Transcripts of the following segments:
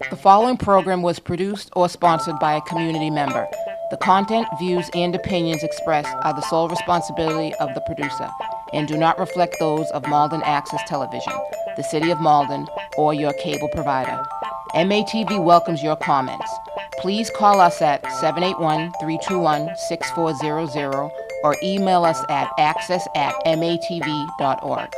The following program was produced or sponsored by a community member. The content, views, and opinions expressed are the sole responsibility of the producer and do not reflect those of Malden Access Television, the City of Malden, or your cable provider. MATV welcomes your comments. Please call us at 781-321-6400 or email us at access@matv.org.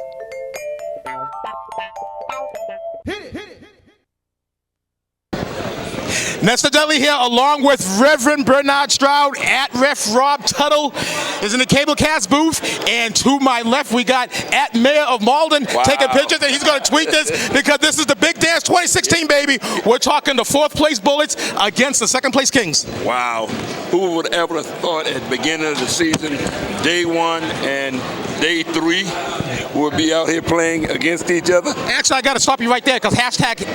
Nestor Dudley here, along with Reverend Bernard Stroud at Ref Rob Tuttle is in the Cablecast booth, and to my left we got at Mayor of Malden taking pictures, and he's going to tweet this because this is the big dance 2016, baby. We're talking the fourth place Bullets against the second place Kings. Wow, who would ever have thought at the beginning of the season, day one and day three, would be out here playing against each other? Actually, I got to stop you right there because hashtag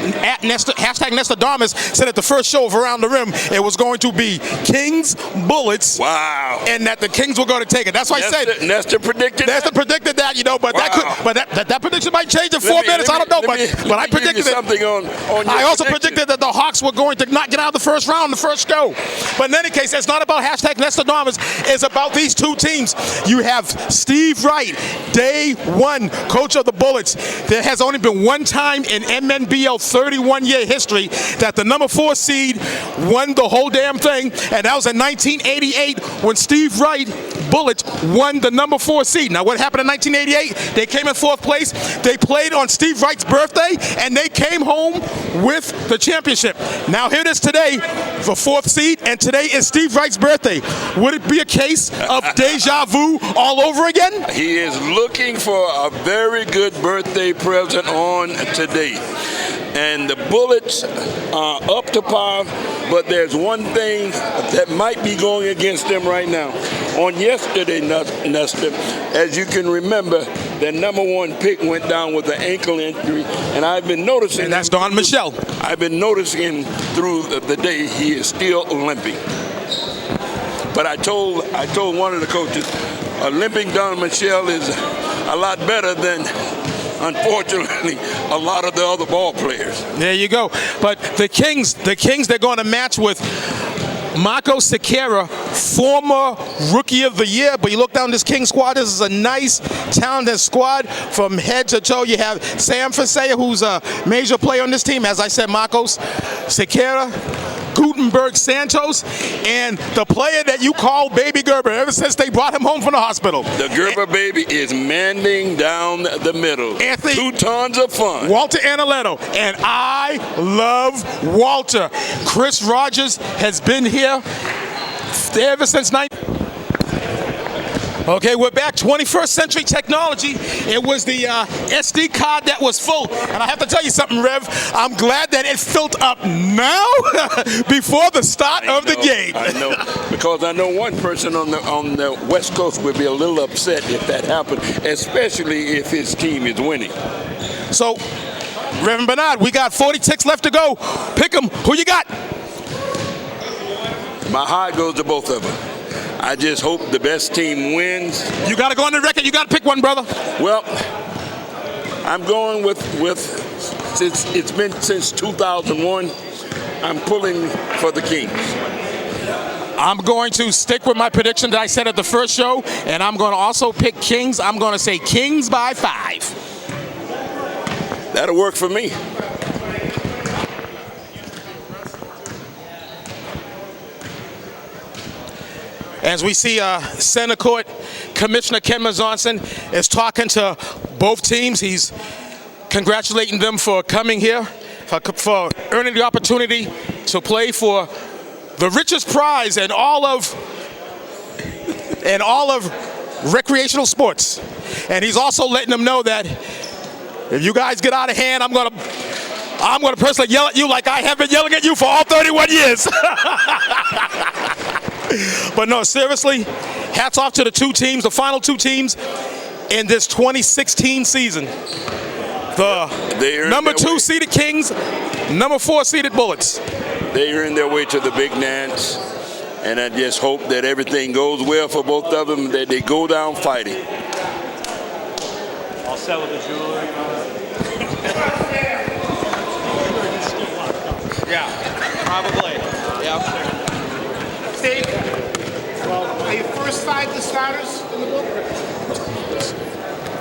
Nestor Damas said at the first show of Around the Rim it was going to be Kings Bullets. Wow. And that the Kings were going to take it. That's why I said Nestor predicted that, you know, but that prediction might change in 4 minutes. I don't know, but I predicted it. Something on I also predicted that the Hawks were going to not get out of the first round, the first go. But in any case, it's not about hashtag Nestor Damas. It's about these two teams. You have Steve Wright, day one, coach of the Bullets. There has only been one time in MNBL 31-year history that the number 4 seed won the whole damn thing, and that was in 1988 when Steve Wright Bullets won the number 4 seed. Now, what happened in 1988? They came in 4th place. They played on Steve Wright's birthday, and they came home with the championship. Now, here it is today, the 4th seed, and today is Steve Wright's birthday. Would it be a case of deja vu all over again? He is looking for a very good birthday present on today. And the Bullets are up to par, but there's one thing that might be going against them right now. On yesterday, Nestor, as you can remember, their number 1 pick went down with an ankle injury, and I've been noticing. And that's Don Michelle. I've been noticing through the day he is still limping. But I told one of the coaches, limping Don Michelle is a lot better than, unfortunately, a lot of the other ball players. There you go. But the Kings, they're going to match with Marco Sequeira, former Rookie of the Year. But you look down this King squad, this is a nice, talented squad from head to toe. You have Sam Fasea, who's a major player on this team. As I said, Marcos Sequeira, Gutenberg Santos, and the player that you call Baby Gerber ever since they brought him home from the hospital. The Gerber baby is mending down the middle. Anthony, 2 tons of fun. Walter Aniletto, and I love Walter. Chris Rogers has been here ever since Okay, we're back. 21st century technology. It was the SD card that was full. And I have to tell you something, Rev. I'm glad that it filled up now before the start of the game. I know, because I know one person on the West Coast would be a little upset if that happened, especially if his team is winning. So, Reverend Bernard, we got 40 ticks left to go. Pick them. Who you got? My heart goes to both of them. I just hope the best team wins. You got to go on the record. You got to pick one, brother. Well, I'm going with since it's been since 2001, I'm pulling for the Kings. I'm going to stick with my prediction that I said at the first show, and I'm going to also pick Kings. I'm going to say Kings by 5. That'll work for me. As we see Center Court, Commissioner Ken Johnson is talking to both teams. He's congratulating them for coming here, for earning the opportunity to play for the richest prize in all of recreational sports. And he's also letting them know that if you guys get out of hand, I'm gonna personally yell at you like I have been yelling at you for all 31 years. But no, seriously, hats off to the 2 teams, the final 2 teams in this 2016 season. The number 2 seeded Kings, number 4 seeded Bullets. They earned their way to the big dance, and I just hope that everything goes well for both of them, that they go down fighting. All set with the jewelry. Probably. Yeah. Steve, are you first 5 the starters in the book?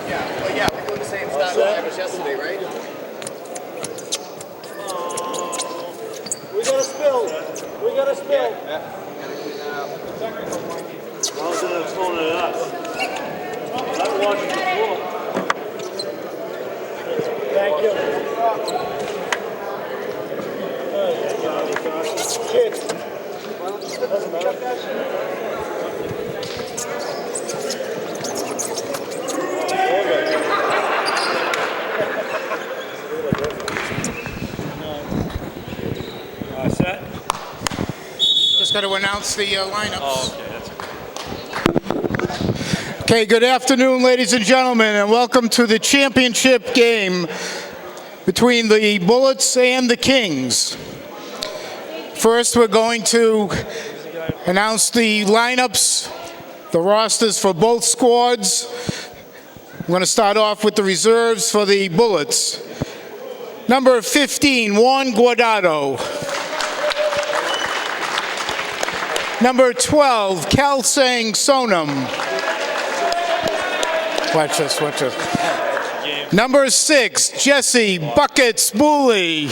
Yeah, we're doing the same style as yesterday, right? We got a spill. We got a spill. Well, it's phone at us. I'm watching the floor. Thank you. Kids. Set? Just got to announce the lineups. Oh, okay. That's Okay, good afternoon, ladies and gentlemen, and welcome to the championship game between the Bullets and the Kings. First, we're going to announce the lineups, the rosters for both squads. I'm going to start off with the reserves for the Bullets. Number 15, Juan Guardado. Number 12, Kalsang Sonam. Watch this, watch this. Number 6, Jesse Buckets Booley.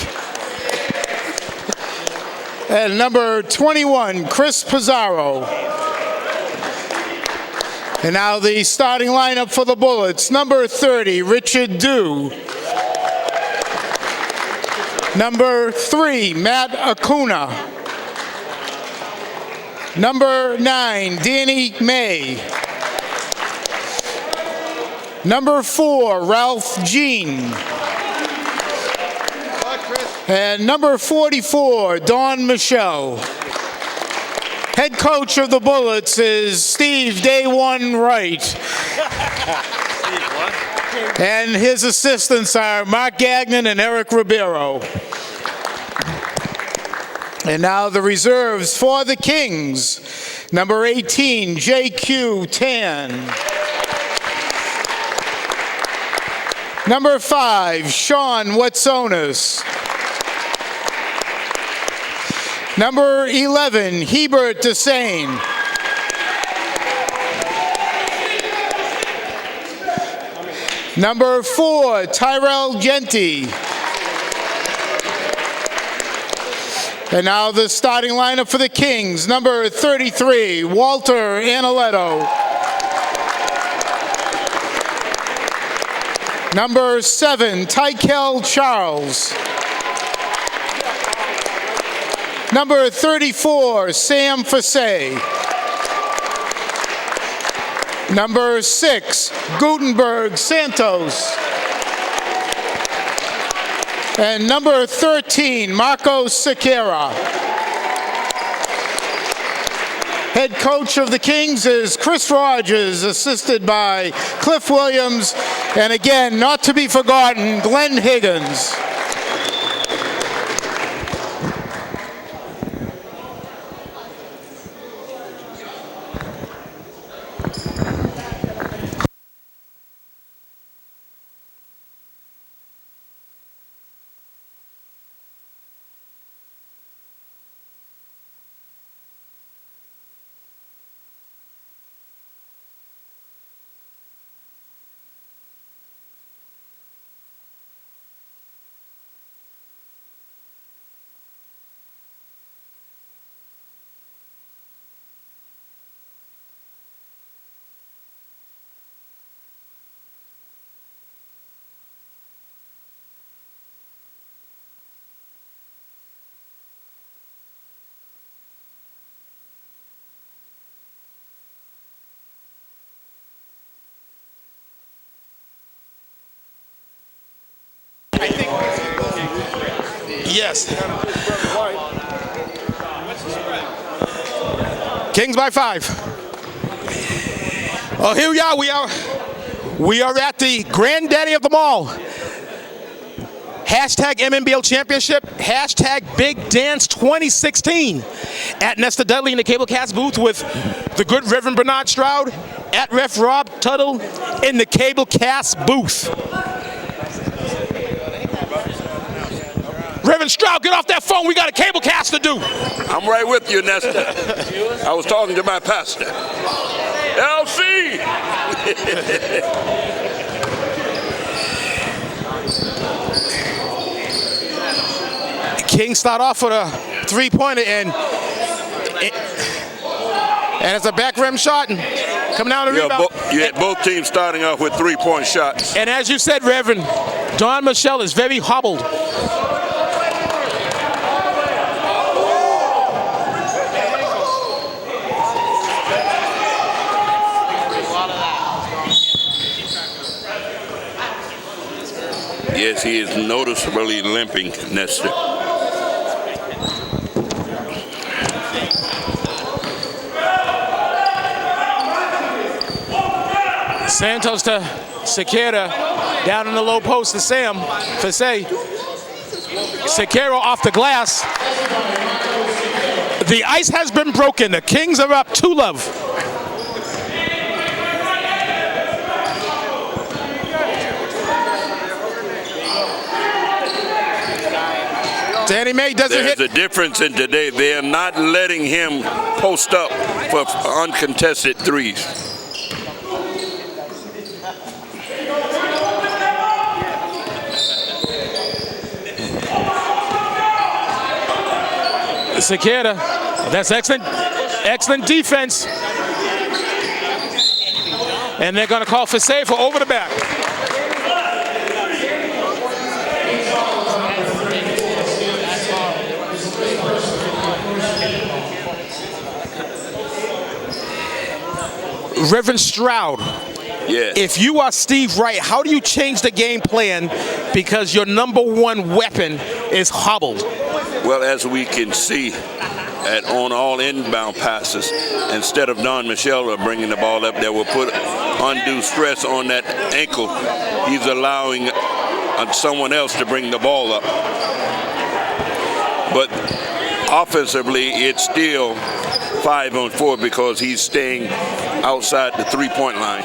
And number 21, Chris Pizarro. And now the starting lineup for the Bullets. Number 30, Richard Dew. Number 3, Matt Acuna. Number 9, Danny May. Number 4, Ralph Jean. And number 44, Don Michelle. Head coach of the Bullets is Steve Day One Wright. And his assistants are Mark Gagnon and Eric Ribeiro. And now the reserves for the Kings. Number 18, J.Q. Tan. Number 5, Sean Wetsonis. Number 11, Hebert Desane. Number 4, Tyrell Genty. And now the starting lineup for the Kings. Number 33, Walter Analetto. Number 7, Tykel Charles. Number 34, Sam Fasay. Number 6, Gutenberg Santos. And number 13, Marco Sequeira. Head coach of the Kings is Chris Rogers, assisted by Cliff Williams, and again, not to be forgotten, Glenn Higgins. Yes. Kings by 5. Oh, here we are. We are at the granddaddy of them all. Hashtag MNBL Championship. Hashtag Big Dance 2016. At Nesta Dudley in the Cablecast booth with the good Reverend Bernard Stroud. At Ref Rob Tuttle in the Cablecast booth. Reverend Stroud, get off that phone. We got a cable cast to do. I'm right with you, Nestor. I was talking to my pastor. LC! Kings start off with a three-pointer, and it's a back rim shot. And coming down the rebound. You had both teams starting off with three-point shots. And as you said, Reverend, Don Michelle is very hobbled. Yes, he is noticeably limping, Nestor. Santos to Sequeira, down in the low post to Sam. Fasay. Sequeira off the glass. The ice has been broken. The Kings are up 2-love. Danny May doesn't hit. There's a difference in today. They are not letting him post up for uncontested threes. Sequeira, that's excellent defense. And they're going to call Fasay for over the back. Reverend Stroud, yes. If you are Steve Wright, how do you change the game plan because your number one weapon is hobbled? Well, as we can see on all inbound passes, instead of Don Michelle bringing the ball up that will put undue stress on that ankle, he's allowing someone else to bring the ball up. But offensively, it's still 5-on-4 because he's staying outside the three-point line.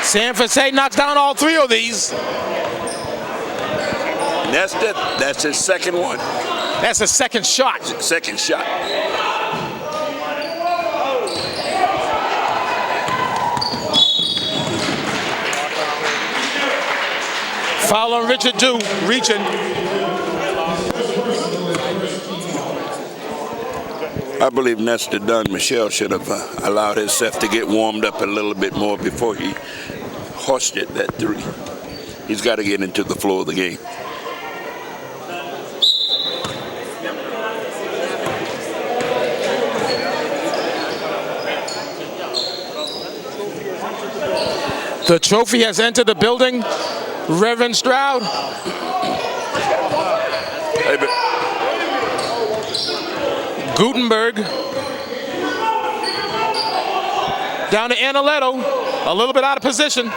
Sam Fasay knocks down all three of these. Nestor, that's his second one. That's a second shot. Second shot. Foul on Richard Dew, reaching. I believe Nestor Don Michelle should have allowed himself to get warmed up a little bit more before he hoisted that three. He's got to get into the flow of the game. The trophy has entered the building. Reverend Stroud. Hey, Gutenberg. Down to Analetto. A little bit out of position.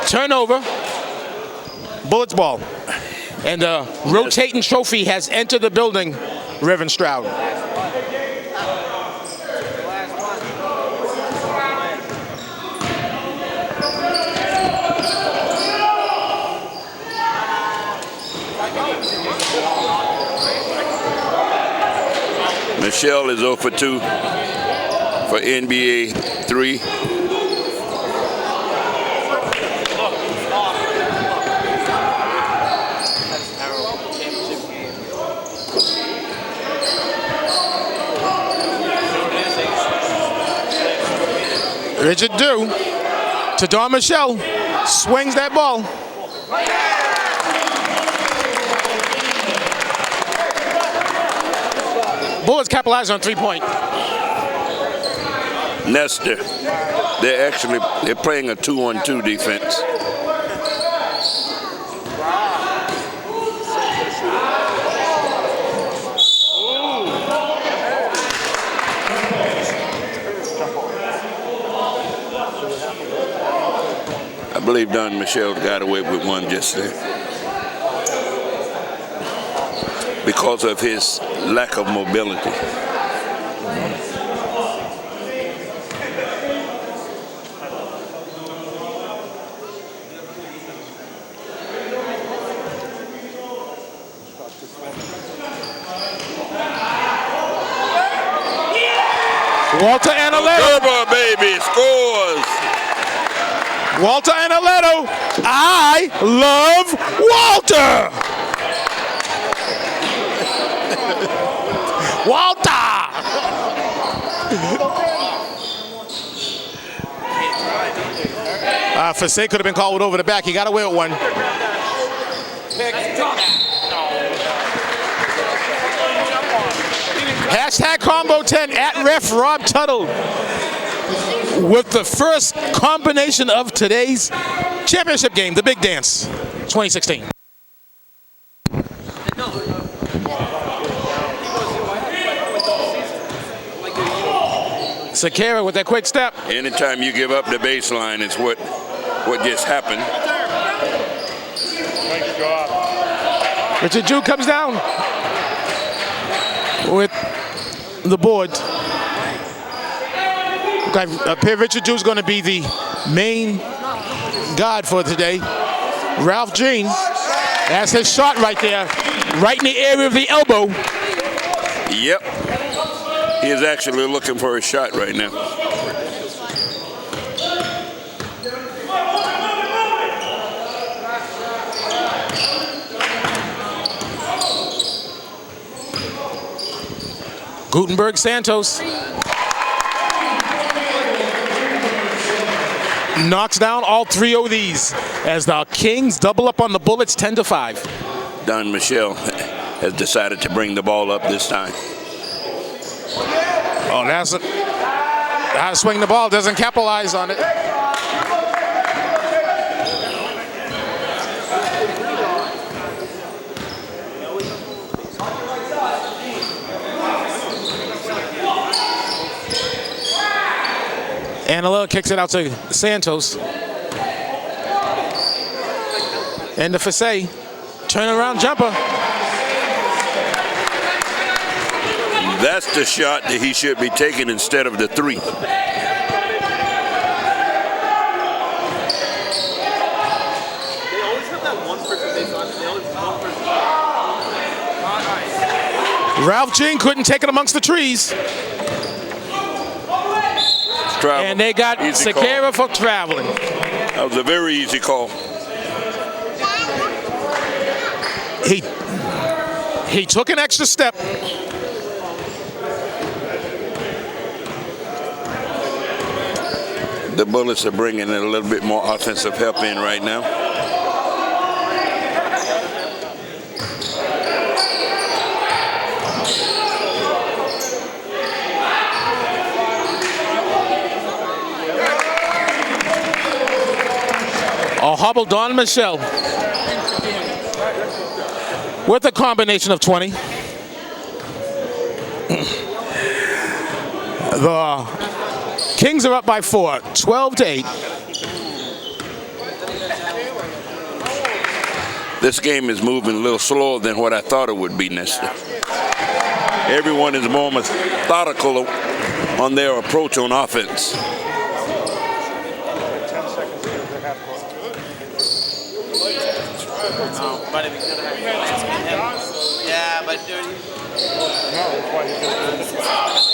Turnover. Bullets ball. And the rotating trophy has entered the building. Reverend Stroud. Michelle is 0 for 2 for NBA 3. Richard Dew to Don Michelle. Swings that ball. Bullets capitalize on three-point. Nestor, they're playing a 2-on-2 defense. I believe Don Michelle got away with one just there because of his lack of mobility. Walter Analetto. Gerber, baby, scores. Walter Analetto. I love Walter. Walter. Fasay could have been called over the back. He got away with one. Hashtag Combo 10 at Ref Rob Tuttle with the first combination of today's championship game, the Big Dance 2016. Sakara with that quick step. Anytime you give up the baseline, it's what just happened. Richard Jew comes down with the board. Richard Jew's going to be the main guard for today. Ralph Jean, that's his shot right there, right in the area of the elbow. Yep. He is actually looking for a shot right now. Gutenberg Santos knocks down all three of these as the Kings double up on the Bullets 10-5. Don Michelle has decided to bring the ball up this time. Oh, that's how to swing the ball, doesn't capitalize on it. Anala kicks it out to Santos. And the Fasay turnaround jumper. That's the shot that he should be taking instead of the three. Ralph Jean couldn't take it amongst the trees. Travel. And they got Sakara for traveling. That was a very easy call. He took an extra step. The Bullets are bringing a little bit more offensive help in right now. A hobble Don Michelle with a combination of 20. The Kings are up by 4, 12-8. This game is moving a little slower than what I thought it would be, Nestor. Everyone is more methodical on their approach on offense.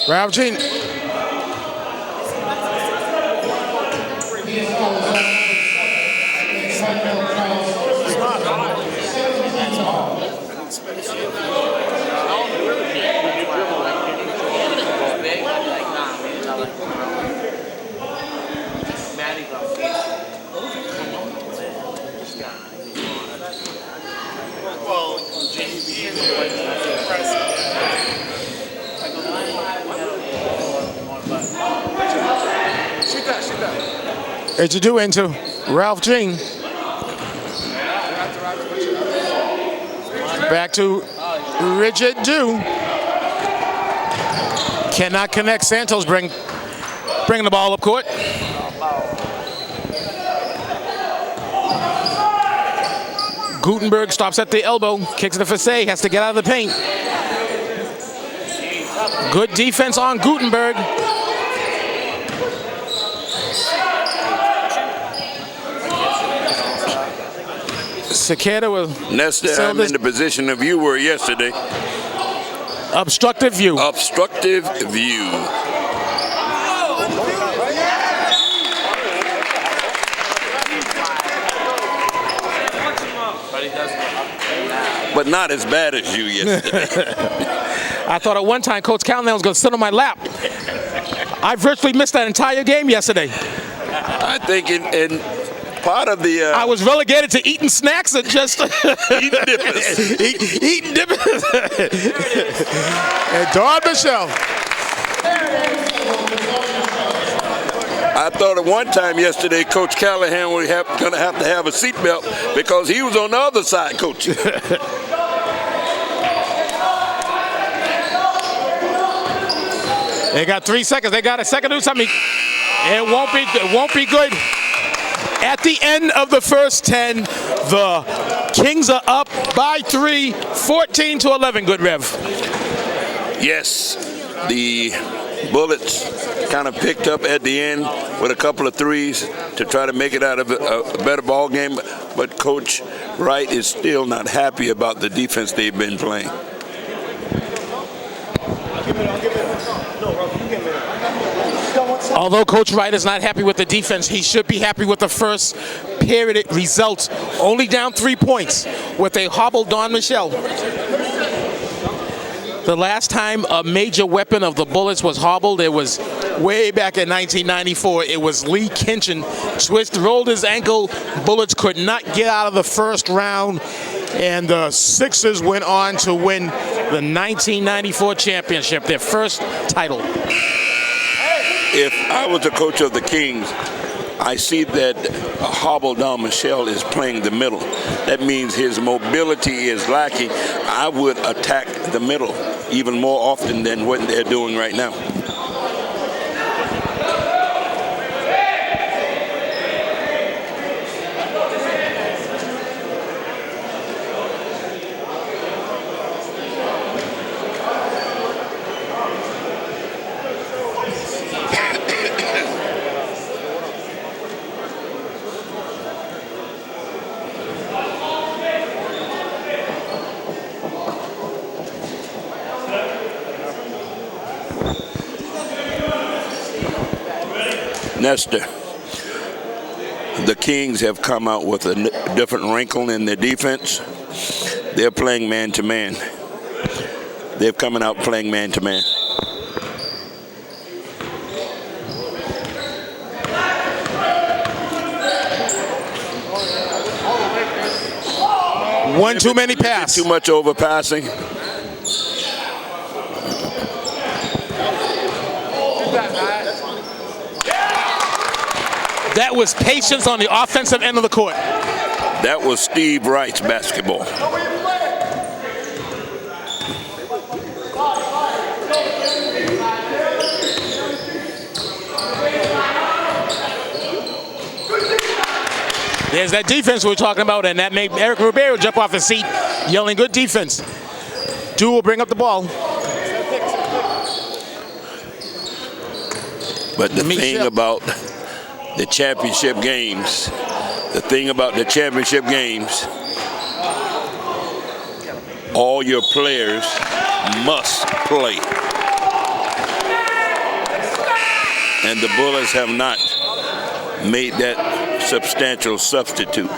Ralph Jean. Richard Dew into Ralph Jean. Back to Richard Dew. Cannot connect. Santos bringing the ball up court. Gutenberg stops at the elbow, kicks to Fasay, has to get out of the paint. Good defense on Gutenberg. Sakata with Nestor, I'm in the position of you were yesterday. Obstructive view. Obstructive view. but not as bad as you yesterday. I thought at one time Coach Callahan was going to sit on my lap. I virtually missed that entire game yesterday. I think in part of the... I was relegated to eating snacks and just... eating dippers. Eating dippers. And Don Michelle. I thought at one time yesterday Coach Callahan was going to have a seatbelt because he was on the other side coaching. They got 3 seconds. They got a second to do something. It won't be good. At the end of the first 10, the Kings are up by 3, 14-11. Good, Rev. Yes, the Bullets kind of picked up at the end with a couple of threes to try to make it out of a better ball game. But Coach Wright is still not happy about the defense they've been playing. Although Coach Wright is not happy with the defense, he should be happy with the first period results. Only down 3 points with a hobbled Don Michelle. The last time a major weapon of the Bullets was hobbled, it was way back in 1994. It was Lee Kinchin. Rolled his ankle. Bullets could not get out of the first round. And the Sixers went on to win the 1994 championship, their first title. If I was the coach of the Kings, I see that hobbled Don Michelle is playing the middle. That means his mobility is lacking. I would attack the middle even more often than what they're doing right now. Nestor, the Kings have come out with a different wrinkle in their defense. They're playing man-to-man. They're coming out playing man-to-man. One too many pass. Too much overpassing. That was patience on the offensive end of the court. That was Steve Wright's basketball. There's that defense we were talking about, and that made Eric Ribeiro jump off his seat, yelling, "Good defense." Dew will bring up the ball. But the thing about the championship games, all your players must play. And the Bullets have not made that substantial substitute.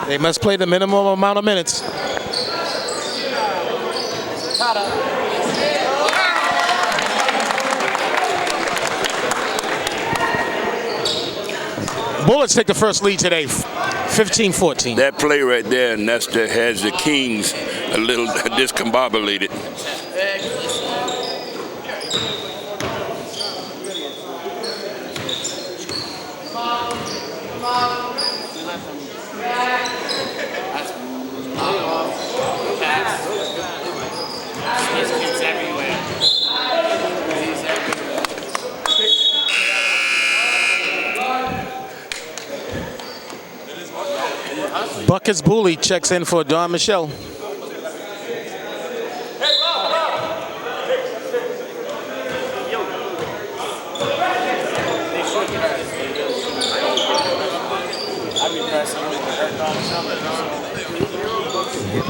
They must play the minimum amount of minutes. Bullets take the first lead today, 15-14. That play right there, Nestor, has the Kings a little discombobulated. Buckets Booley checks in for Don Michelle.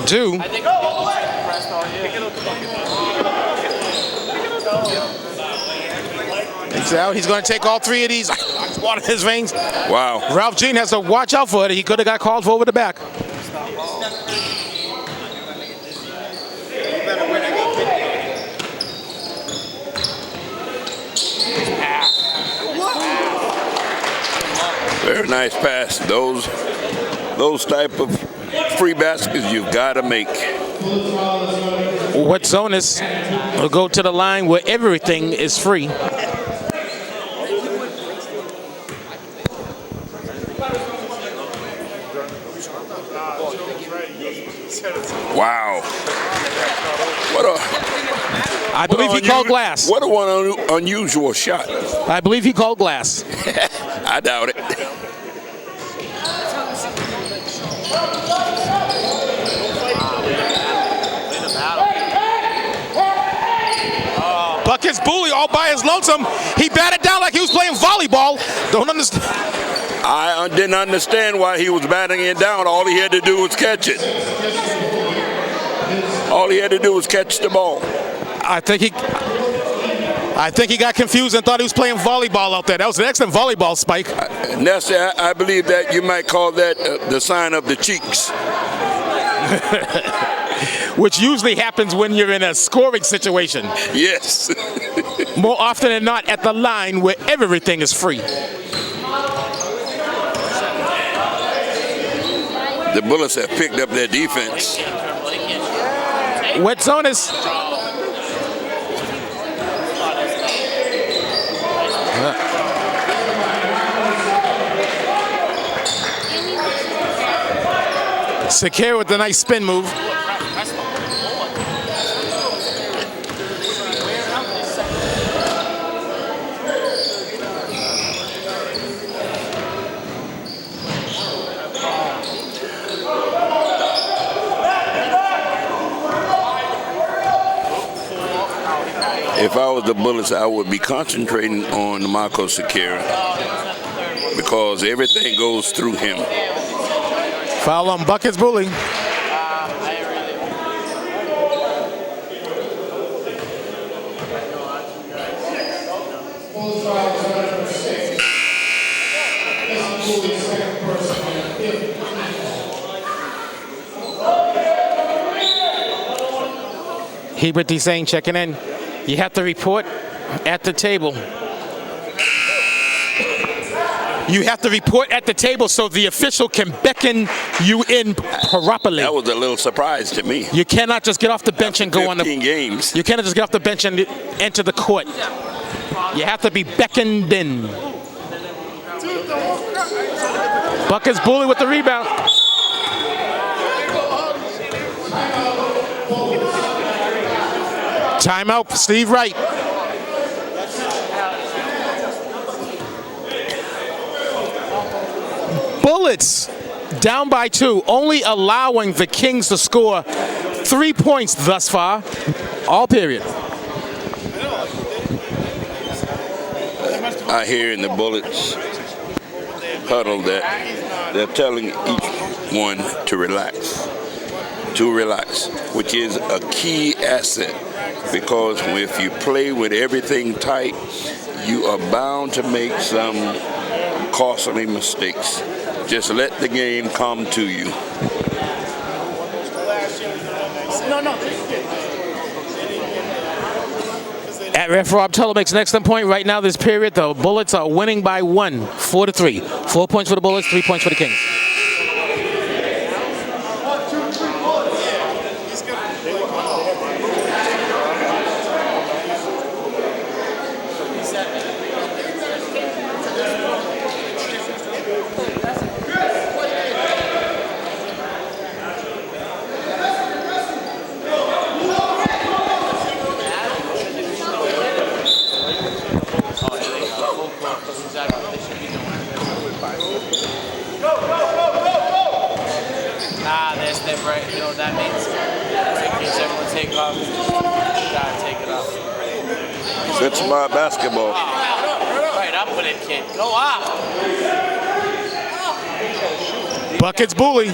Dew. He's going to take all 3 of these. Water in his veins. Wow. Ralph Jean has to watch out for it. He could have got called for over the back. Very nice pass. Those type of free baskets you've got to make. Wetzonis will go to the line where everything is free. Wow. I believe he called glass. What a unusual shot. I believe he called glass. I doubt it. Buckets Bully all by his lonesome. He batted down like he was playing volleyball. Don't understand. I didn't understand why he was batting it down. All he had to do was catch it. All he had to do was catch the ball. I think he got confused and thought he was playing volleyball out there. That was an excellent volleyball spike. Nessie, I believe that you might call that the sign of the cheeks. Which usually happens when you're in a scoring situation. Yes. More often than not at the line where everything is free. The Bullets have picked up their defense. Wetzonis. Sakir with the nice spin move. If I was the Bullets, I would be concentrating on Marco Sakir because everything goes through him. Foul on Buckets Bully. Hebert Hussein checking in. You have to report at the table. You have to report at the table so the official can beckon you in properly. That was a little surprise to me. You cannot just get off the bench and go on the 15 games. You cannot just get off the bench and enter the court. You have to be beckoned in. Buckets Bully with the rebound. Timeout, Steve Wright. Bullets down by 2, only allowing the Kings to score 3 points thus far, all period. I hear in the Bullets huddle that they're telling each one to relax, which is a key asset. Because if you play with everything tight, you are bound to make some costly mistakes. Just let the game come to you. At ref Rob Teller makes an excellent point. Right now, this period, the Bullets are winning by 1, 4-3. 4 points for the Bullets, 3 points for the Kings. Right, you know what that means? In case everyone take off, gotta take it off. It's my basketball. Right up with it, kid. Go up. Buckets Bully.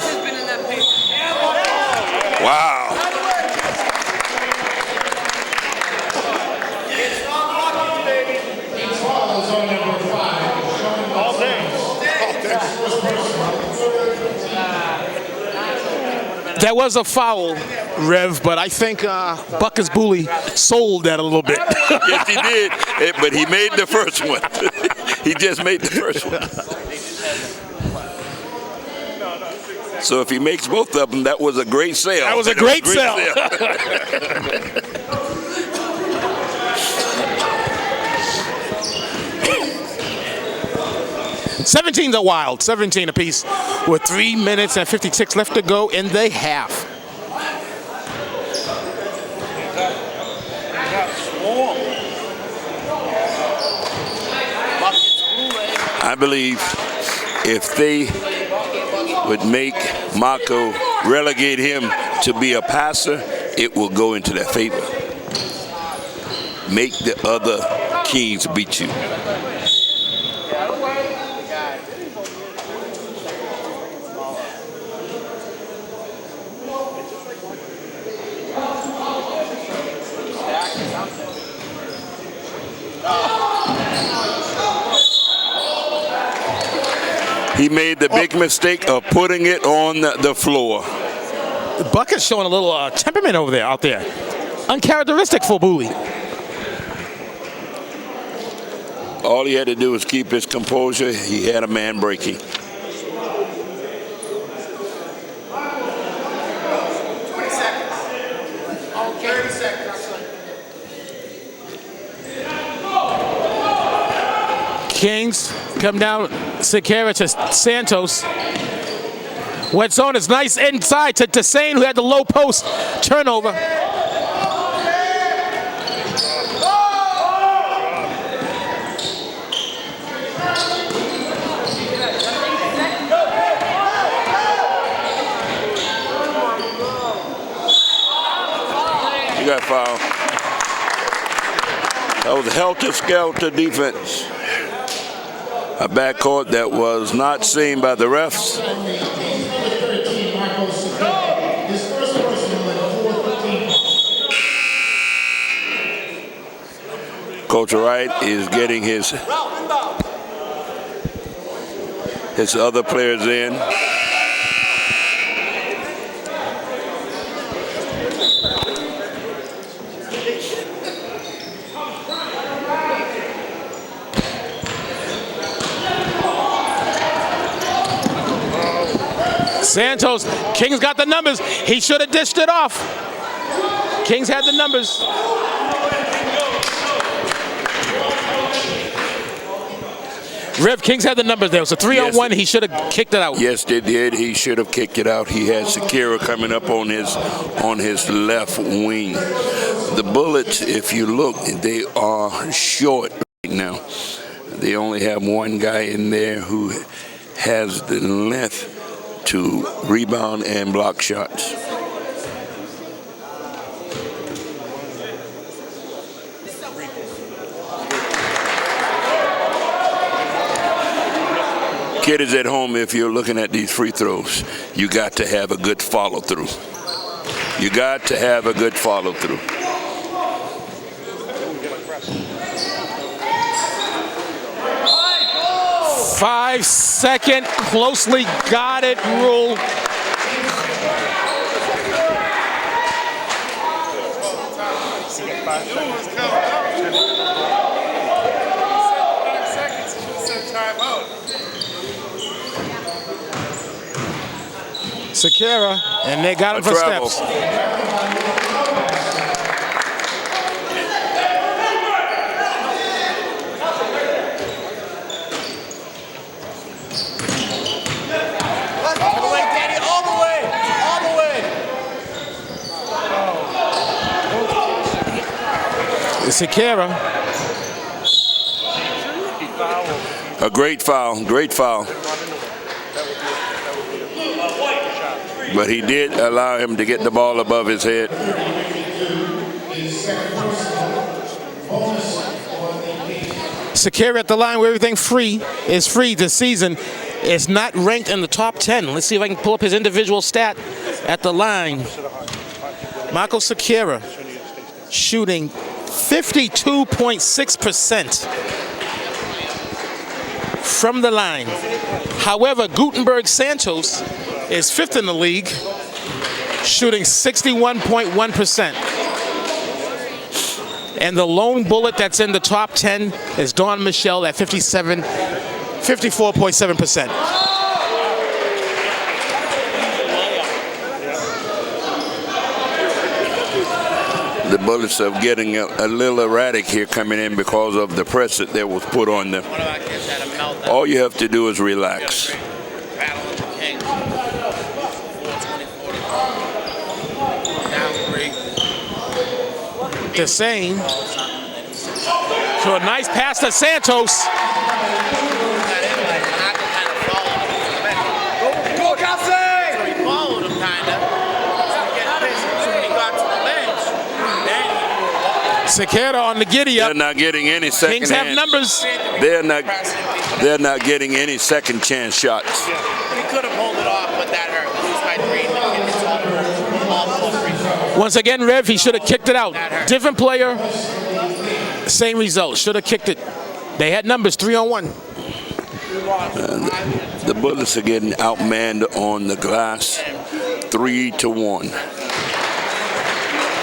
Wow. That was a foul, Rev, but I think Buckets Bully sold that a little bit. Yes, he did. But he made the first one. He just made the first one. So if he makes both of them, that was a great sale. That was a great sale. 17's a wild, 17 apiece with 3 minutes and 56 left to go in the half. I believe if they would make Marco relegate him to be a passer, it will go into their favor. Make the other Kings beat you. He made the big mistake of putting it on the floor. The Bucket's showing a little temperament over there, out there. Uncharacteristic for Booley. All he had to do was keep his composure. He had a man breaking. 20 seconds. Oh, 30 seconds. Kings come down, Sequeira to Santos. What's on is nice inside to Tasane, who had the low post turnover. You got fouled. That was helter-skelter defense. A backcourt that was not seen by the refs. Coach Wright is getting his other players in. Santos, Kings got the numbers. He should have dished it off. Kings had the numbers. Rev, Kings had the numbers there. It was a 3-on-1. He should have kicked it out. Yes, they did. He should have kicked it out. He had Sequeira coming up on his left wing. The Bullets, if you look, they are short right now. They only have one guy in there who has the length to rebound and block shots. Kid is at home. If you're looking at these free throws, you got to have a good follow through. You got to have a good follow through. Five-second closely guarded rule. Sequeira, and they got him for steps. Sequeira. A great foul, great foul. But he did allow him to get the ball above his head. Sequeira at the line where everything is free this season. Is not ranked in the top 10. Let's see if I can pull up his individual stat at the line. Marco Sequeira shooting 52.6% from the line. However, Gutenberg Santos is 5th in the league, shooting 61.1%. And the lone bullet that's in the top 10 is Don Michel at 54.7%. The Bullets are getting a little erratic here coming in because of the pressure that was put on them. One of our kids had a meltdown. All you have to do is relax. Battling the Kings. 420, 40. Down 3. The same. So a nice pass to Santos. Go, Kelsey! So he followed him, kinda. So he got pissed. So when he got to the bench, then Sequeira on the giddy They're up. not getting any second Kings have hand. numbers. They're not getting any second chance shots. he could have pulled it off, but that hurt. Lose by 3. It's all 3. Once again, Rev, he should have kicked it out. Different player, same result. Should have kicked it. They had numbers, 3-on-1. The Bullets are getting outmanned on the glass, 3-1.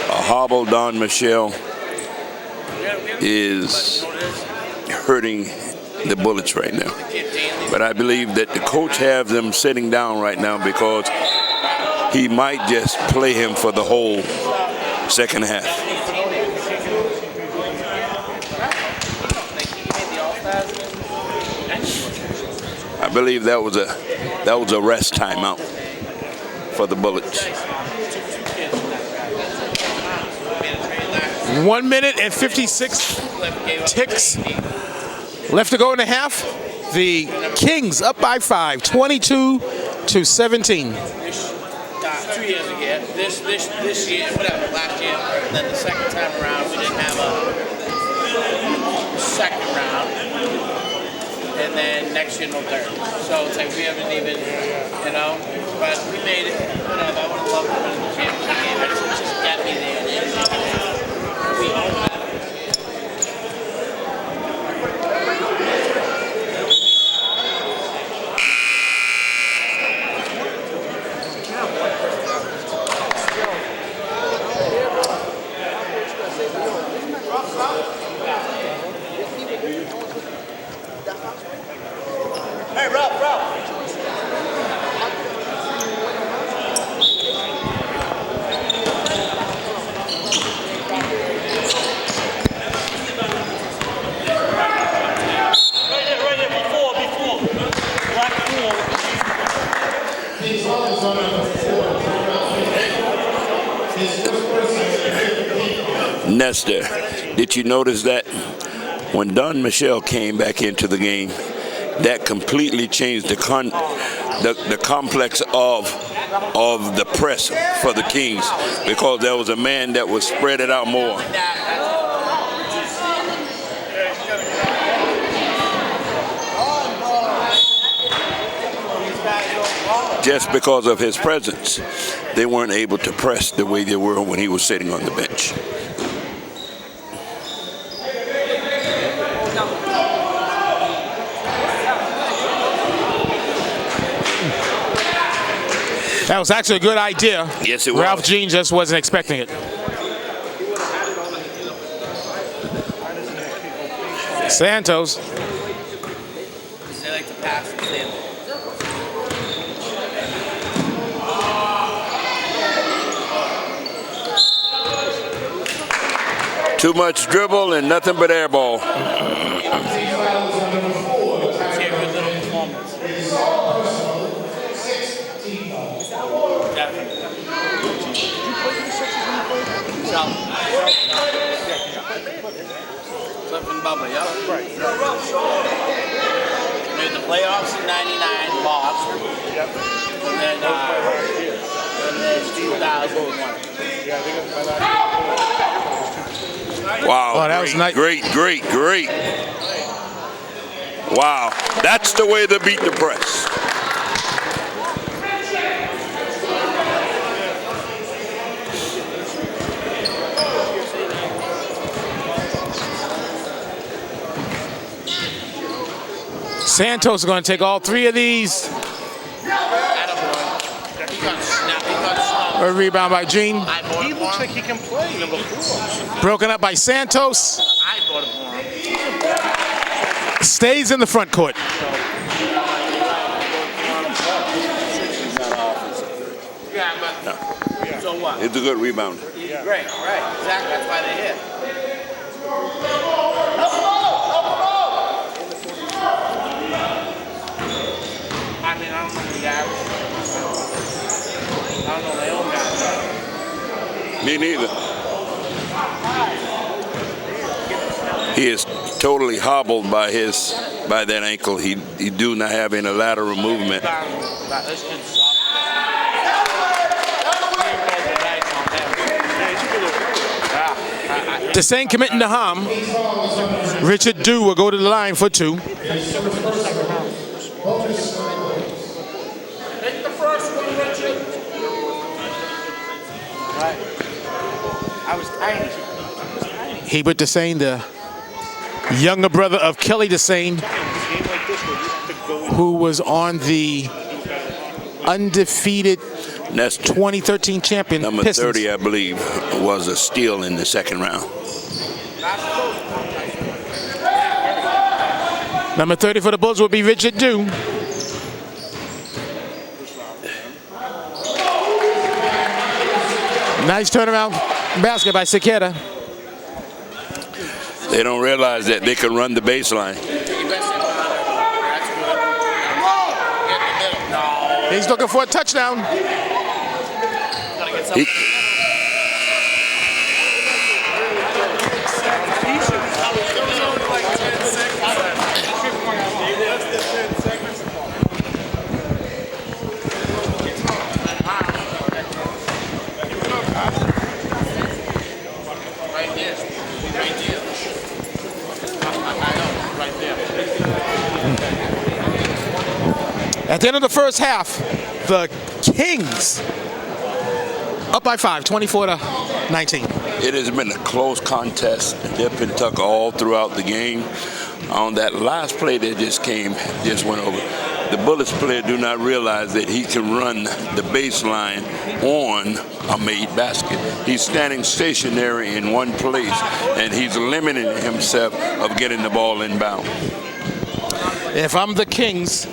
A hobble Don Michelle is hurting the Bullets right now. But I believe that the coach has them sitting down right now because he might just play him for the whole second half. I believe that was a rest timeout for the Bullets. 1 minute and 56 ticks left to go in the half. The Kings up by 5, 22-17. 2 years ago. This year, whatever, last year. And then the second time around, we didn't have a second round. And then next year, no third. So it's like we haven't even, you know, but we made it. Whatever. I would have loved to win the championship game. It just got me there. We own it. Hey, Ralph. Right there, before. Black four. Nestor, did you notice that when Don Michelle came back into the game, that completely changed the complex of the press for the Kings, because there was a man that was spread it out more. Just because of his presence, they weren't able to press the way they were when he was sitting on the bench. That was actually a good idea. Yes, it was. Ralph Jean just wasn't expecting it. Santos. They like to pass and stand. Too much dribble and nothing but air ball. Clifton Bubba, yeah. Right. Made the playoffs in '99, lost. Yep. And then 2001. Wow, Oh, that was nice. Great. Wow, that's the way to beat the press. Santos is going to take all 3 of these. A rebound by Jean. He looks like he can play, number 4. Broken up by Santos. I bought it for him. Stays in the front court. Yeah, but so what? It's a good rebound. He Great, right, exactly. That's why they're here. I mean, I don't know the guy. I don't know their own guys. Me neither. He is totally hobbled by that ankle. He do not have any lateral movement. This kid's soft. Desane committing to harm. Richard Dew will go to the line for 2. Take the first one, Richard. Right. I was tiny. Hebert Desane, the younger brother of Kelly Desane, who was on the undefeated And that's 2013 champion number Pistons. 30, I believe, was a steal in the second round. Number 30 for the Bulls will be Richard Dew. Nice turnaround basket by Sequeira. They don't realize that they can run the baseline. He's looking for a touchdown. At the end of the first half, the Kings up by 5, 24-19. It has been a close contest, dip and tuck all throughout the game. On that last play that just went over, the Bullets player do not realize that he can run the baseline on a made basket. He's standing stationary in one place, and he's limiting himself of getting the ball inbound. If I'm the Kings,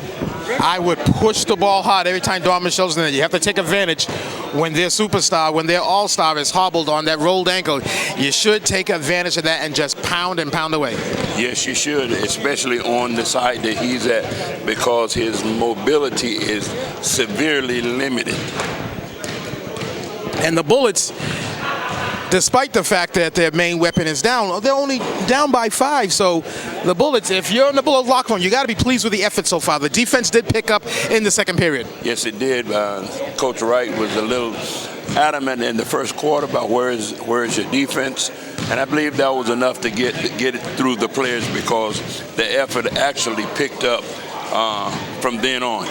I would push the ball hard every time Don Michel's in there. You have to take advantage when their superstar, when their all-star is hobbled on that rolled ankle. You should take advantage of that and just pound and pound away. Yes, you should, especially on the side that he's at, because his mobility is severely limited. And the Bullets, despite the fact that their main weapon is down, they're only down by 5. So the Bullets, if you're in the Bullet locker room, you got to be pleased with the effort so far. The defense did pick up in the second period. Yes, it did. Coach Wright was a little adamant in the first quarter about where is your defense, and I believe that was enough to get it through the players, because the effort actually picked up from then on.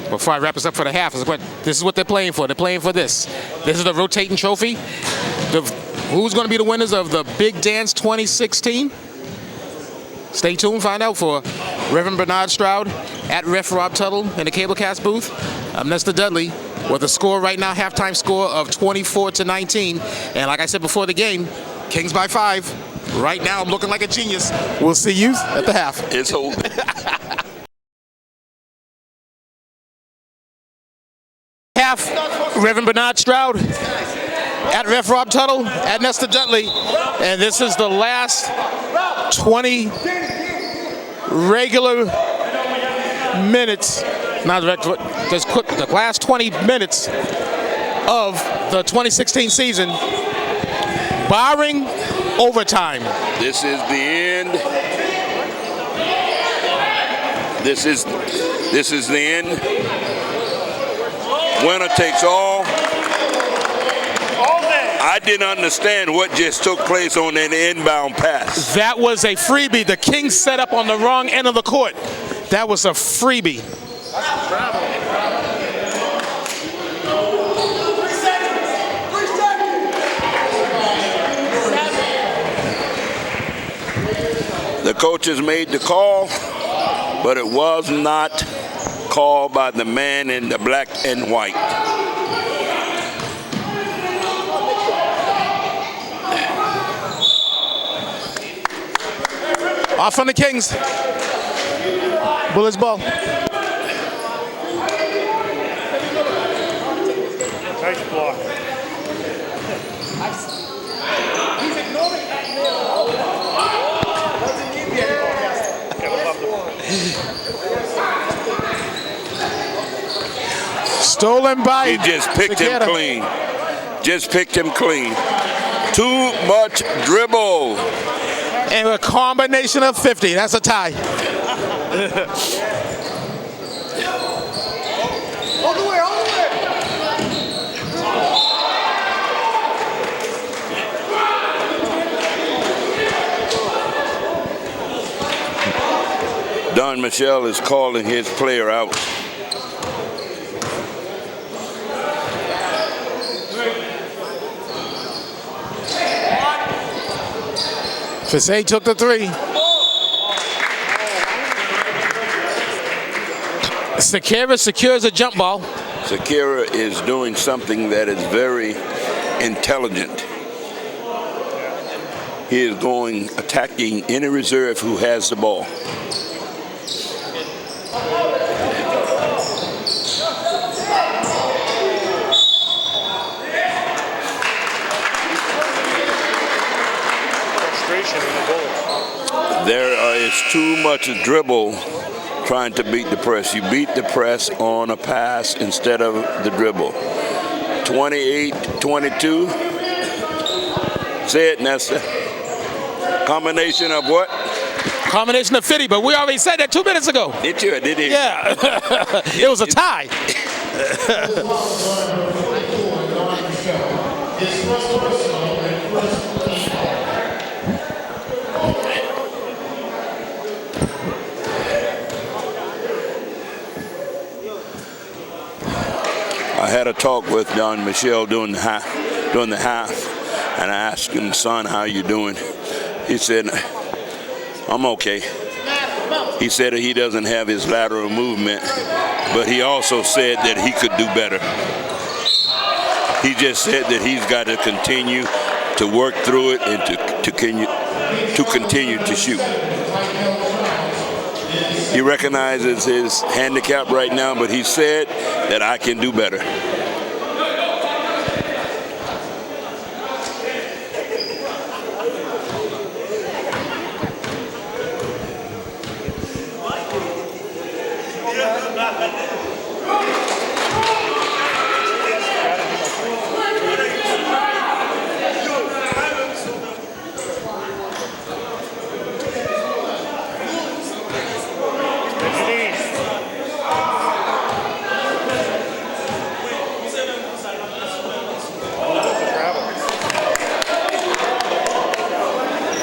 Before I wrap this up for the half, this is what they're playing for. They're playing for this. This is the rotating trophy. Who's going to be the winners of the Big Dance 2016? Stay tuned, find out for Reverend Bernard Stroud at Ref Rob Tuttle in the Cablecast booth. I'm Nestor Dudley with a score right now, halftime score of 24-19. And like I said before the game, Kings by 5. Right now, I'm looking like a genius. We'll see you at the half. It's holding. Half, Reverend Bernard Stroud at Ref Rob Tuttle at Nestor Dudley, and this is the last 20 regular minutes, just quick, the last 20 minutes of the 2016 season, barring overtime. This is the end. This is the end. Winner takes all. I didn't understand what just took place on an inbound pass. That was a freebie. The Kings set up on the wrong end of the court. That was a freebie. The coaches made the call, but it was not called by the man in the black and white. Off on the Kings. Bullets ball. Stolen by. He just picked him clean. Just picked him clean. Too much dribble. And a combination of 50. That's a tie. All the way, all the way. Don Michelle is calling his player out. Fasay took the three. Sakira secures a jump ball. Sakira is doing something that is very intelligent. He is going attacking any reserve who has the ball. There is too much dribble trying to beat the press. You beat the press on a pass instead of the dribble. 28-22. Say it, Nesta. Combination of what? Combination of 50, but we already said that 2 minutes ago. Did you? Did he? Yeah. It was a tie. I had a talk with Don Michelle during the half, and I asked him, son, how you doing? He said, I'm okay. He said he doesn't have his lateral movement, but he also said that he could do better. He just said that he's got to continue to work through it and to continue to shoot. He recognizes his handicap right now, but he said that I can do better.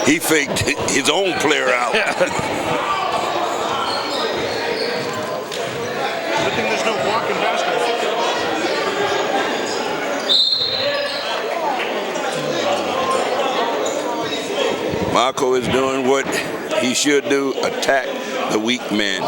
He faked his own player out. Good thing there's no block in basketball. Marco is doing what he should do, attack the weak man.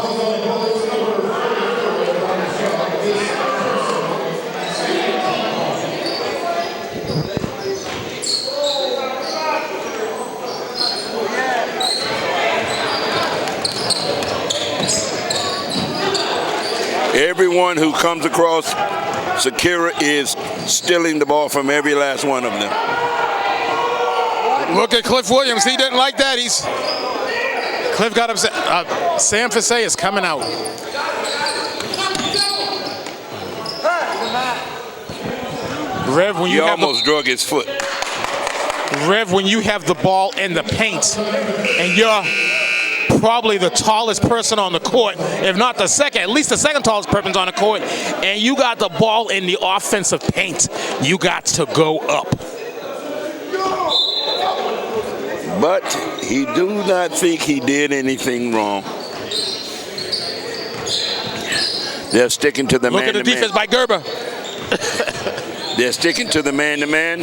Everyone who comes across Sakira is stealing the ball from every last one of them. Look at Cliff Williams. He didn't like that. Cliff got upset. Sam Fasay is coming out. Rev, when He you have almost drug his foot. Rev, when you have the ball in the paint and you're probably the tallest person on the court, if not the second, at least the second tallest person on the court, and you got the ball in the offensive paint, you got to go up. But he do not think he did anything wrong. They're sticking to the Look at the man-to-man. defense by Gerber. They're sticking to the man-to-man.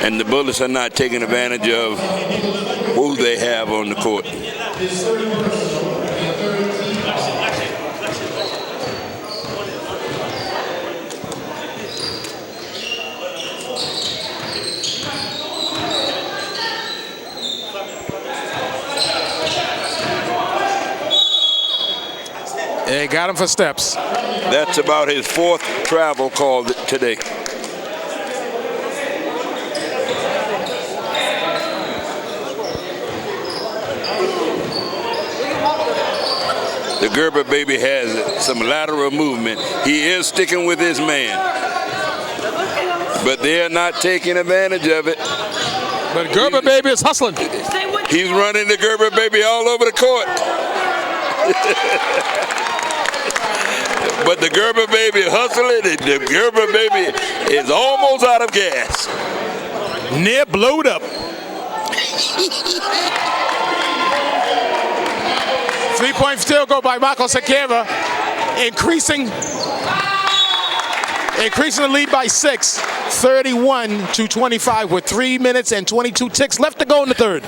And the Bullets are not taking advantage of who they have on the court. They got him for steps. That's about his fourth travel call today. The Gerber baby has some lateral movement. He is sticking with his man, but they're not taking advantage of it. But Gerber baby is hustling. He's running the Gerber baby all over the court. But the Gerber baby hustling, and the Gerber baby is almost out of gas. Near blowed up. 3-point field goal by Michael Sekera, increasing the lead by 6, 31-25, with 3 minutes and 22 ticks left to go in the third.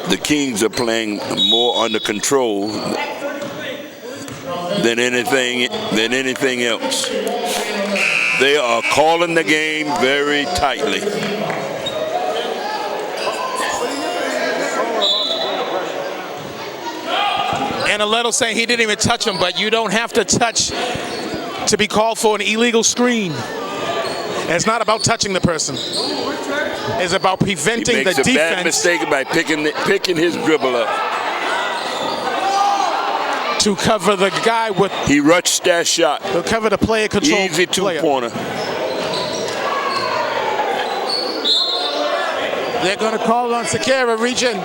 The Kings are playing more under control than anything else. They are calling the game very tightly. And Aletto saying he didn't even touch him, but you don't have to touch to be called for an illegal screen. And it's not about touching the person. It's about preventing the defense. He makes a bad mistake by picking his dribble up. To cover the guy with... He rushed that shot. To cover the player control. Easy two-pointer. They're going to call on Sekera, region.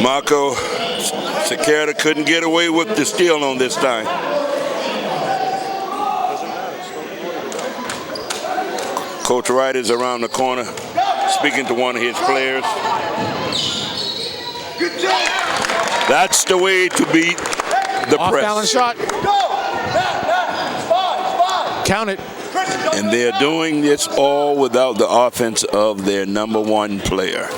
Marco Sekera couldn't get away with the steal on this time. Coach Wright is around the corner, speaking to one of his players. Good job. That's the way to beat the Off press. balance shot. Count it. And they're doing this all without the offense of their number one player.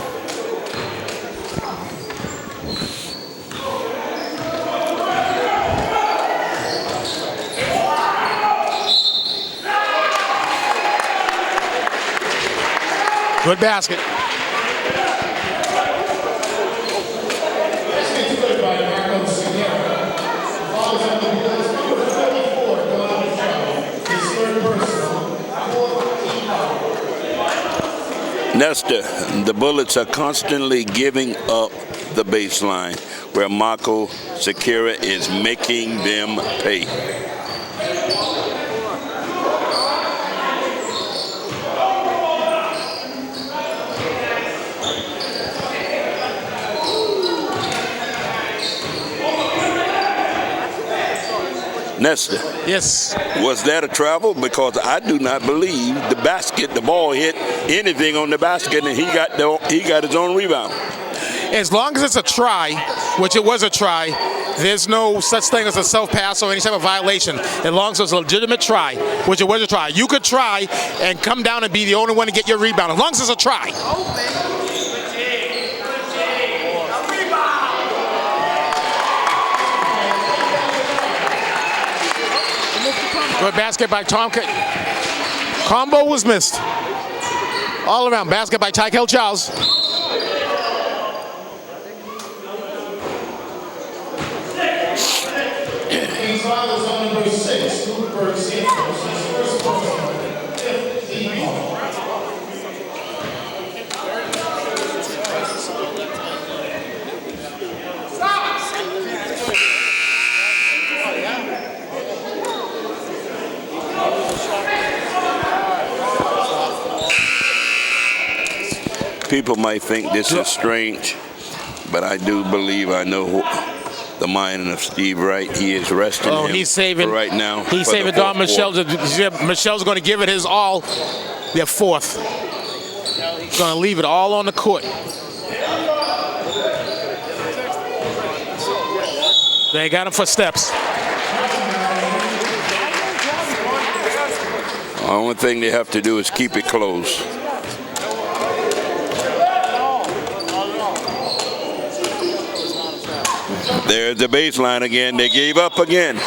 Good basket. Nestor, the Bullets are constantly giving up the baseline, where Marco Sekera is making them pay. Nestor. Yes. Was that a travel? Because I do not believe the ball hit anything on the basket, and he got his own rebound. As long as it's a try, which it was a try, there's no such thing as a self-pass or any type of violation. As long as it's a legitimate try, which it was a try. You could try and come down and be the only one to get your rebound, as long as it's a try. Good basket by Tomka. Combo was missed. All around basket by Tykel Charles. People might think this is strange, but I do believe I know the mind of Steve Wright. He is resting him he's saving right now. He's saving Don Michelle. Michelle's going to give it his all. Their fourth. He's going to leave it all on the court. They got him for steps. The only thing they have to do is keep it close. There's the baseline again. They gave up again.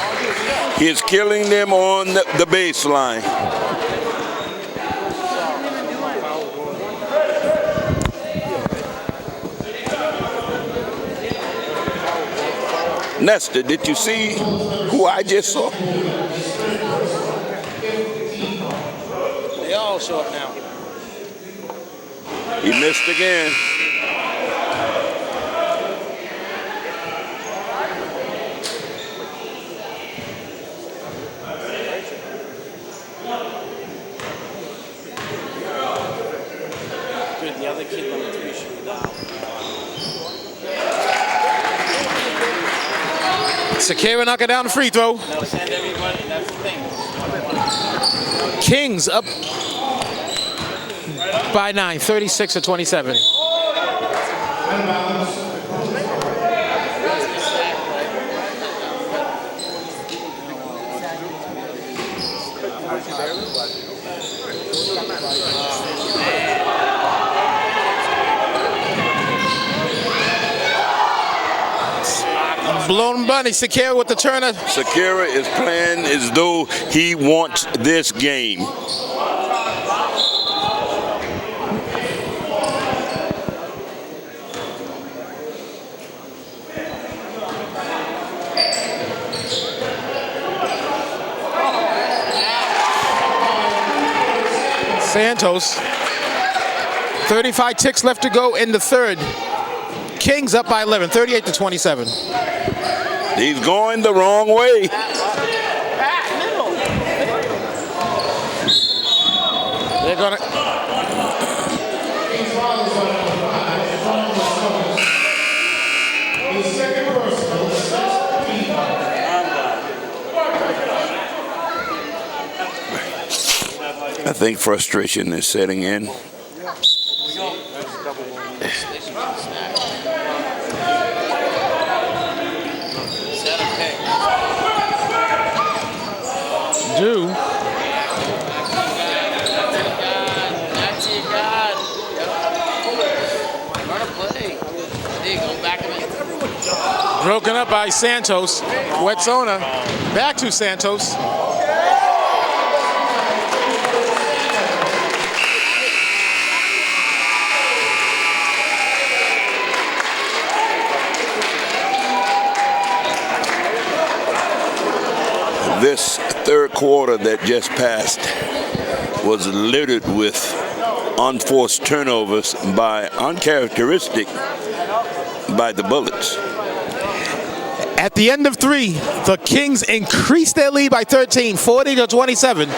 He's killing them on the baseline. Nestor, did you see who I just saw? short now. He missed again. Good, the other kid number 3 should be down. Sakira knocking down the free throw. Now send everybody, that's the thing. Kings up by 9, 36-27. Blown bunny, Sakira with the Turner. Sakira is playing as though he wants this game. Santos. 35 ticks left to go in the third. Kings up by 11, 38-27. He's going the wrong way. They're gonna. I think frustration is setting in. Do. That's it, God. Run a play. There you go, back of it. Broken up by Santos. Wetsona. Back to Santos. This third quarter that just passed was littered with unforced turnovers by uncharacteristic by the Bullets. At the end of 3, the Kings increased their lead by 13, 40-27.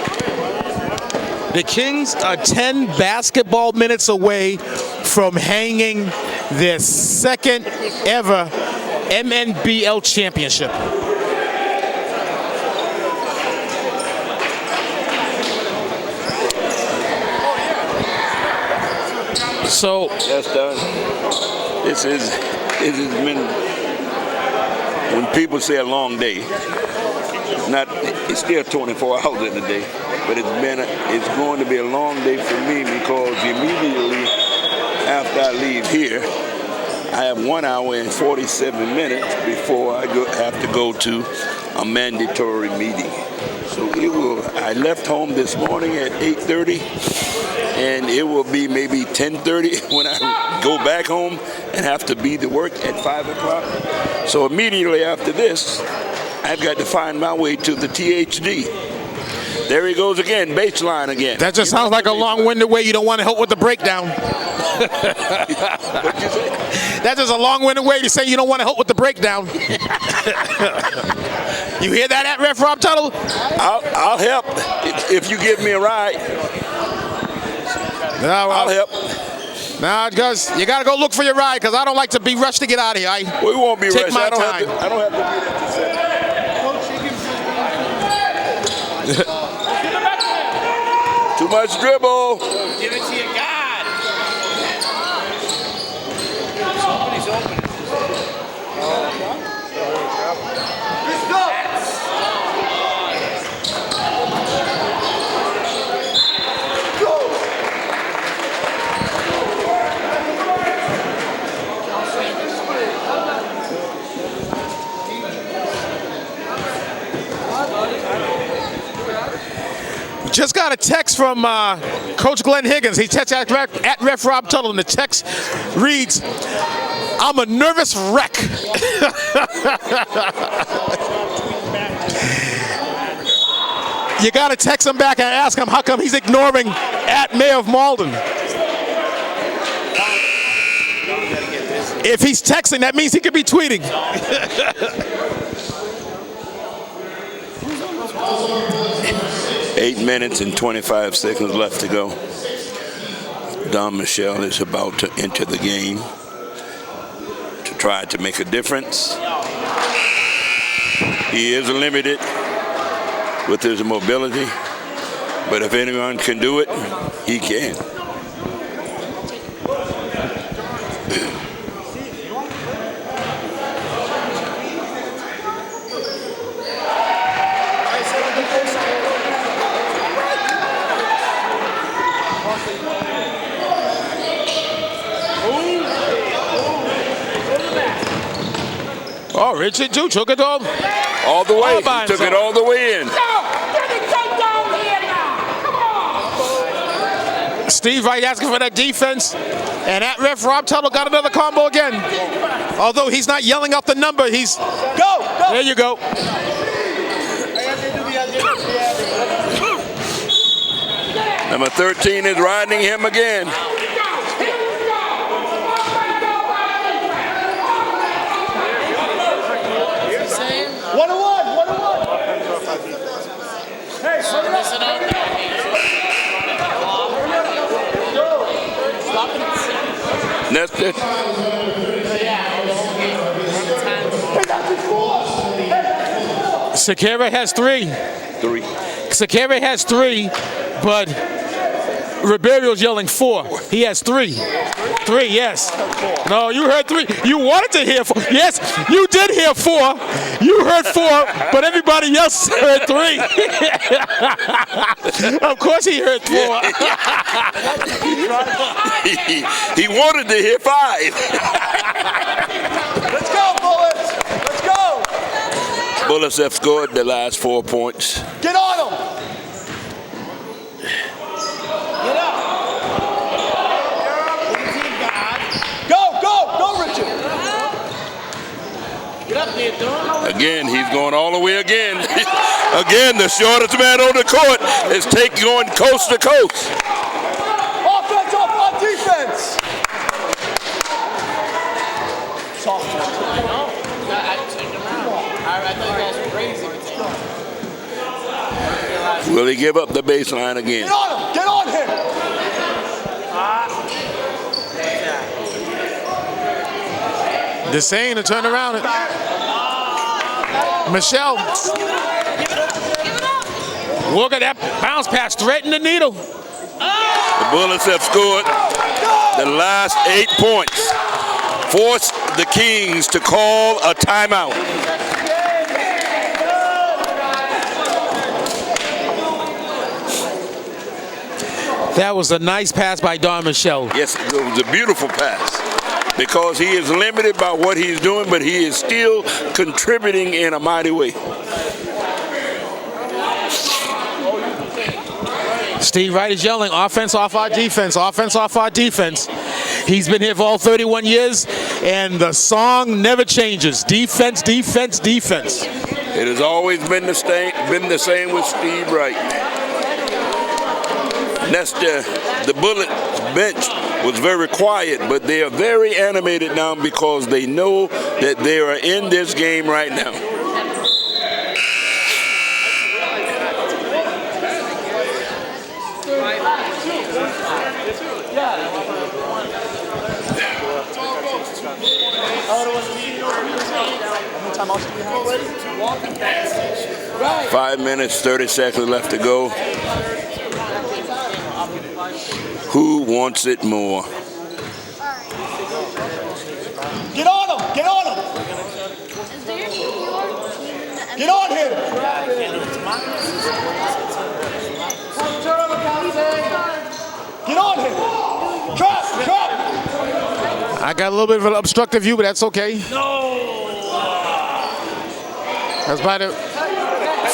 The Kings are 10 basketball minutes away from hanging their second ever MNBL championship. So That's done. This has been, when people say a long day, it's still 24 hours in a day, but it's going to be a long day for me because immediately after I leave here, I have 1 hour and 47 minutes before I have to go to a mandatory meeting. So I left home this morning at 8:30. And it will be maybe 10:30 when I go back home and have to be to work at 5 o'clock. So immediately after this, I've got to find my way to the THD. There he goes again, baseline again. that just sounds like a long-winded way you don't want to help with the breakdown. What'd you say? That's just a long-winded way to say you don't want to help with the breakdown. You hear that at Ref Rob Tuttle? I'll help if you give me a ride. No, I'll help. Nah, because you got to go look for your ride because I don't like to be rushed to get out of here. We won't be Take rushed. my I don't time. have to be there to set. Too much dribble. Give it to your God. Somebody's open. Let's go. Just got a text from Coach Glenn Higgins. He texted at Ref Rob Tuttle, and the text reads, "I'm a nervous wreck." You got to text him back and ask him how come he's ignoring at Mayor of Malden. If he's texting, that means he could be tweeting. 8 minutes and 25 seconds left to go. Don Michelle is about to enter the game to try to make a difference. He is limited with his mobility, but if anyone can do it, he can. Oh, Richard too took it all the way. He took it all the way in. Steve Wright asking for that defense, and that ref Rob Tuttle got another combo again. Although he's not yelling out the number, he's go. There you go. Number 13 is riding him again. Nestor. Sakara has three. Sakara has three, but Ribeiro's yelling 4. He has 3. 3, yes. No, you heard 3. You wanted to hear 4. Yes, you did hear 4. You heard 4, but everybody else heard 3. Of course he heard 4. He wanted to hear 5. Let's go, Bullets. Let's go. Bullets have scored the last 4 points. Get on him. Again, he's going all the way again. Again, the shortest man on the court is going coast to coast. Offense off on defense. Will he give up the baseline again? Get on him. Get on him. Desane to turn around it. Michelle. Look at that bounce pass, threatened the needle. The Bullets have scored the last 8 points. Force the Kings to call a timeout. That was a nice pass by Don Michelle. Yes, it was a beautiful pass. Because he is limited by what he's doing, but he is still contributing in a mighty way. Steve Wright is yelling, offense off our defense, offense off our defense. He's been here for all 31 years, and the song never changes. Defense, defense, defense. It has always been the same with Steve Wright. Nestor, the Bullet bench was very quiet, but they are very animated now because they know that they are in this game right now. Right. 5 minutes, 30 seconds left to go. Who wants it more? Get on him. Get on him. Get on him. Get on him. Trap, trap. I got a little bit of an obstructive view, but that's okay. No. That's by the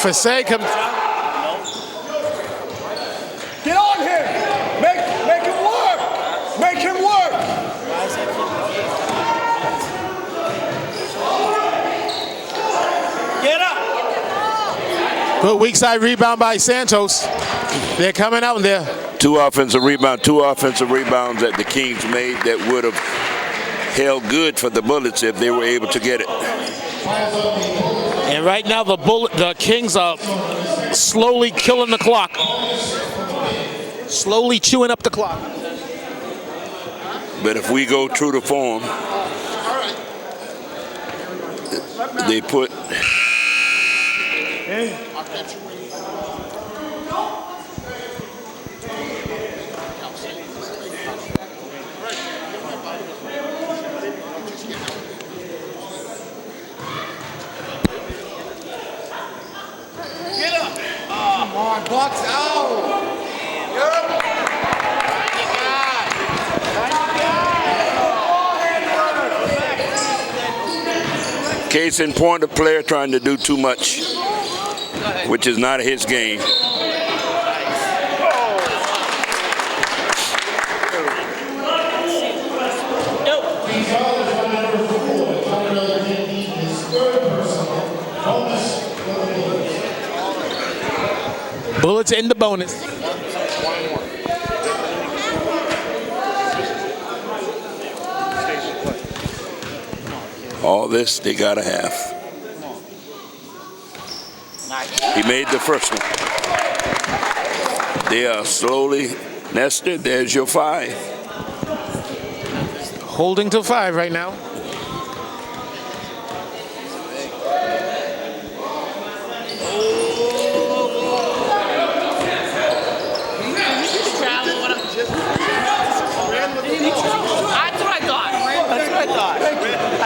Fasay comes. Get on him. Make him work. Make him work. Get up. Good weak side rebound by Santos. They're coming out there. Two offensive rebounds that the Kings made that would have held good for the Bullets if they were able to get it. And right now the Kings are slowly killing the clock. Slowly chewing up the clock. But if we go true to form, they put Come on, Bucks out. case in point, a player trying to do too much, which is not his game. Bullets in the bonus. All this they gotta have. He made the first one. They are slowly nested. There's your 5. Holding to 5 right now.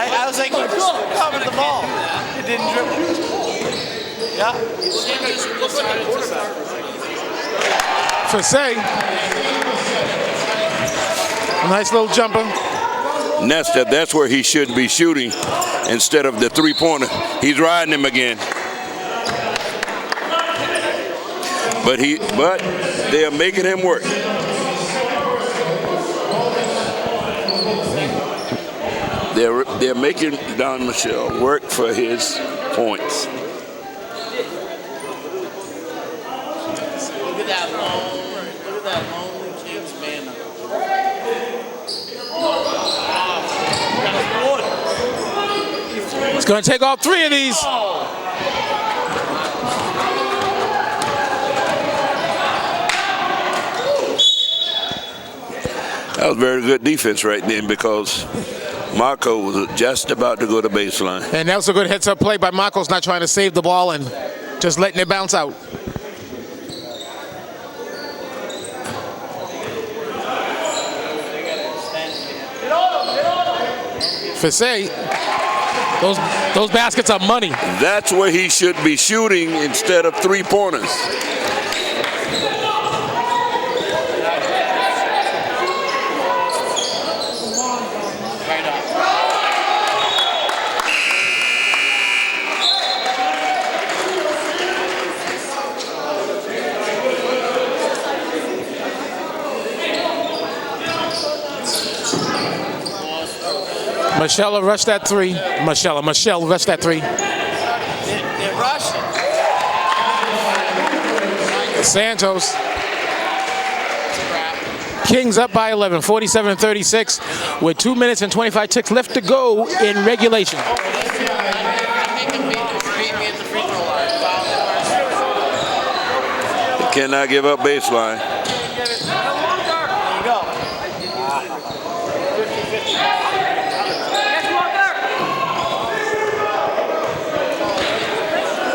I was like, he just covered the ball. It didn't dribble. Yeah. Fasay. A nice little jumper. Nesta, that's where he should be shooting instead of the 3-pointer. He's riding him again. But they are making him work. They're making Don Michelle work for his points. Look at that lonely Kings man. It's going to take all 3 of these. That was very good defense right then because Marco was just about to go to baseline. And that was a good heads-up play by Marcos, not trying to save the ball and just letting it bounce out. Fasay, those baskets are money. That's where he should be shooting instead of 3-pointers. Michelle rushed that 3. Michelle rushed that 3. They rushed. Santos. Kings up by 11, 47-36, with 2 minutes and 25 ticks left to go in regulation. Cannot give up baseline.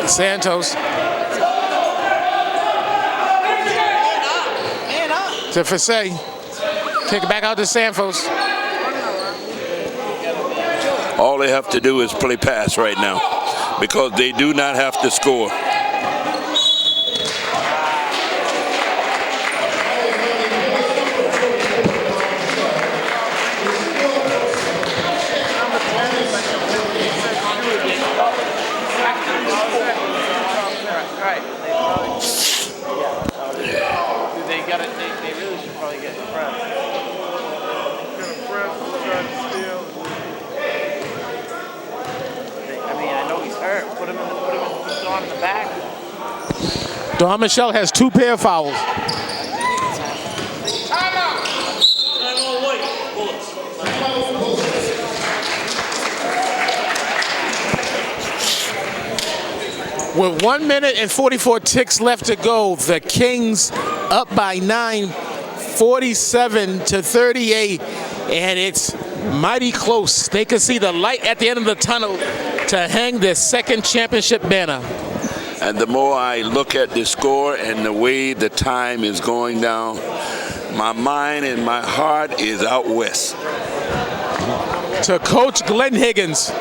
Santos to Fasay. Kick it back out to Santos. All they have to do is play pass right now because they do not have to score. They really should probably get the press. I mean, I know he's hurt. Put him on in the back. Don Michelle has 2 pair of fouls. With 1 minute and 44 ticks left to go, the Kings up by 9, 47-38, and it's mighty close. They can see the light at the end of the tunnel to hang their second championship banner. And the more I look at the score and the way the time is going down, my mind and my heart is out west. To Coach Glenn Higgins,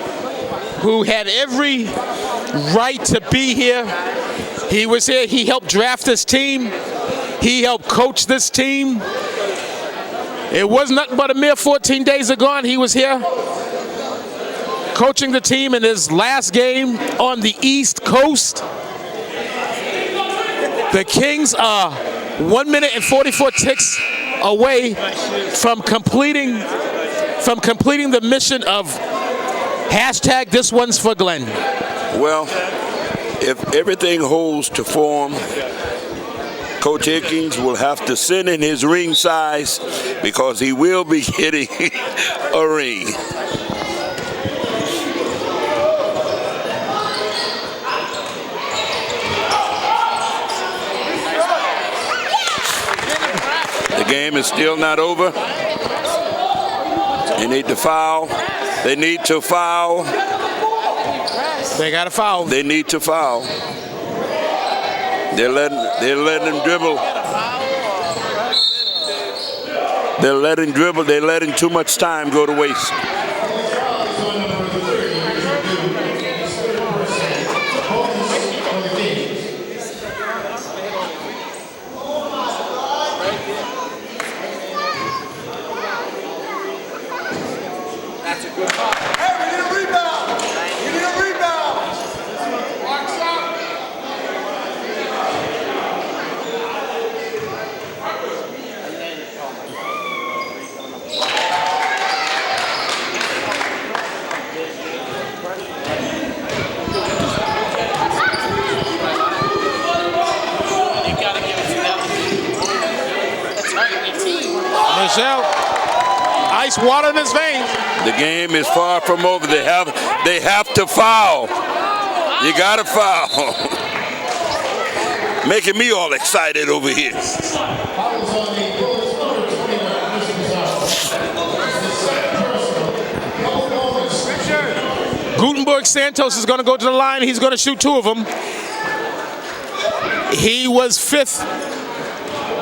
who had every right to be here. He was here. He helped draft this team. He helped coach this team. It was nothing but a mere 14 days ago, and he was here coaching the team in his last game on the East Coast. The Kings are 1 minute and 44 ticks away from completing the mission of hashtag this one's for Glenn. Well, if everything holds to form, Coach Higgins will have to send in his ring size because he will be getting a ring. The game is still not over. They need to foul. They need to foul. They got to foul. They need to foul. They're letting him dribble. They're letting dribble. They're letting too much time go to waste. That's a good call. Hey, we need a rebound. We need a rebound. Box up. You gotta give it to them. That's hurting your team. Michelle, ice water in his veins. The game is far from over. They have to foul. You gotta foul. Making me all excited over here. Gutenberg Santos is going to go to the line. He's going to shoot 2 of them. He was 5th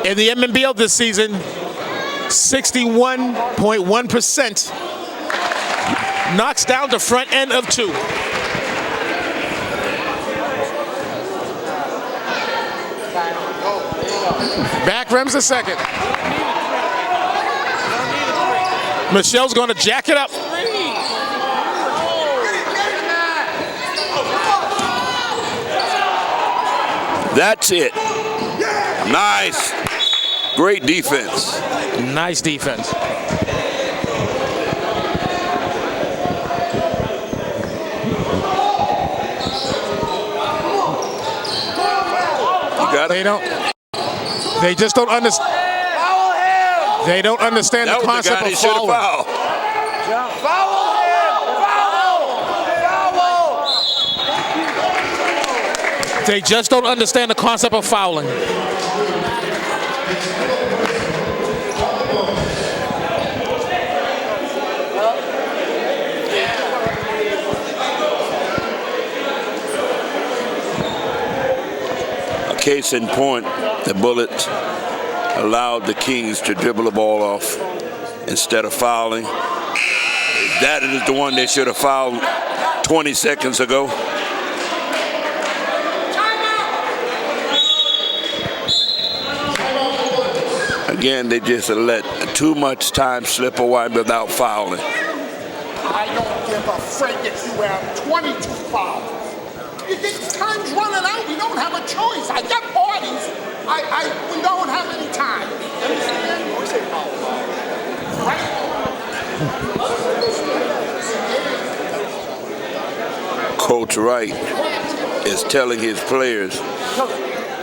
in the MNBL this season, 61.1%. Knocks down the front end of 2. Back rims a second. Michelle's going to jack it up. That's it. Nice. Great defense. Nice defense. They just don't understand. They don't understand the concept of fouling. They just don't understand the concept of fouling. Case in point, the Bullets allowed the Kings to dribble the ball off instead of fouling. That is the one they should have fouled 20 seconds ago. Again, they just let too much time slip away without fouling. I don't give a frick if you have 22 fouls. Time's running out. We don't have a choice. I got parties. We don't have any time. Understand? Or say Coach Wright is telling his players,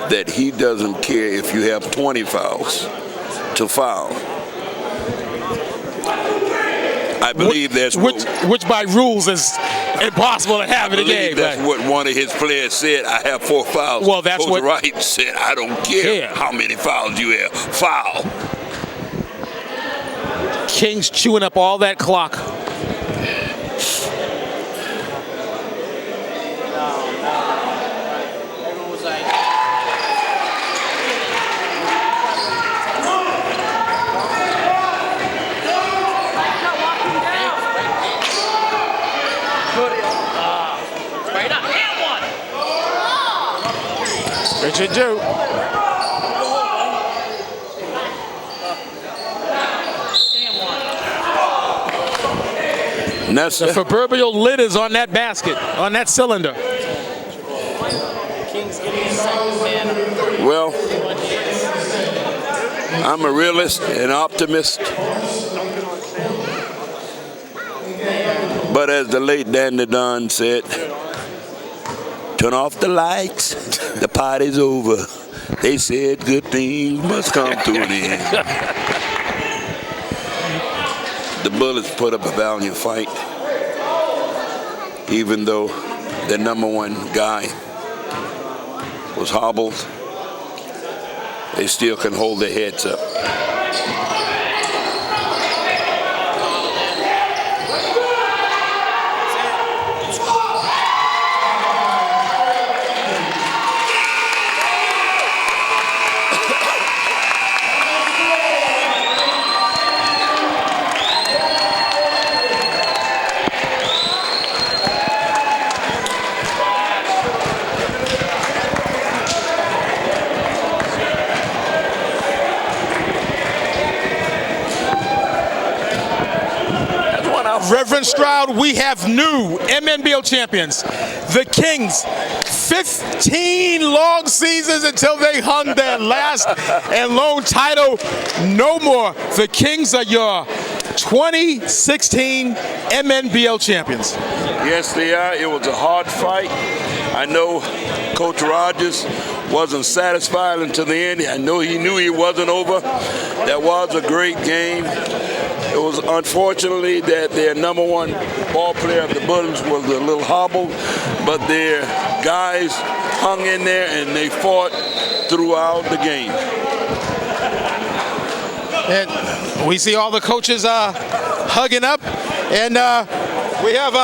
that he doesn't care if you have 20 fouls to foul. I believe that's which by rules is impossible to have in a game. That's what one of his players said. I have 4 fouls. Well, that's Coach what Wright said. I don't care how many fouls you have. Foul. Kings chewing up all that clock. Everyone was like, right up, and one. Richard do. And that's The proverbial lid is on that basket, on that cylinder. Kings getting second man. well, I'm a realist and optimist. But as the late Danny Dunn said, turn off the lights, the party's over. They said good things must come to an end. The Bullets put up a valiant fight, even though the #1 guy was hobbled. They still can hold their heads up. Reverend Stroud, we have new MNBL champions. The Kings, 15 long seasons until they hung their last and lone title. No more. The Kings are your 2016 MNBL champions. Yes, they are. It was a hard fight. I know Coach Rogers wasn't satisfied until the end. I know he knew he wasn't over. That was a great game. It was unfortunately that their #1 ball player of the Bullets was a little hobbled, but their guys hung in there and they fought throughout the game. And we see all the coaches hugging up, and we have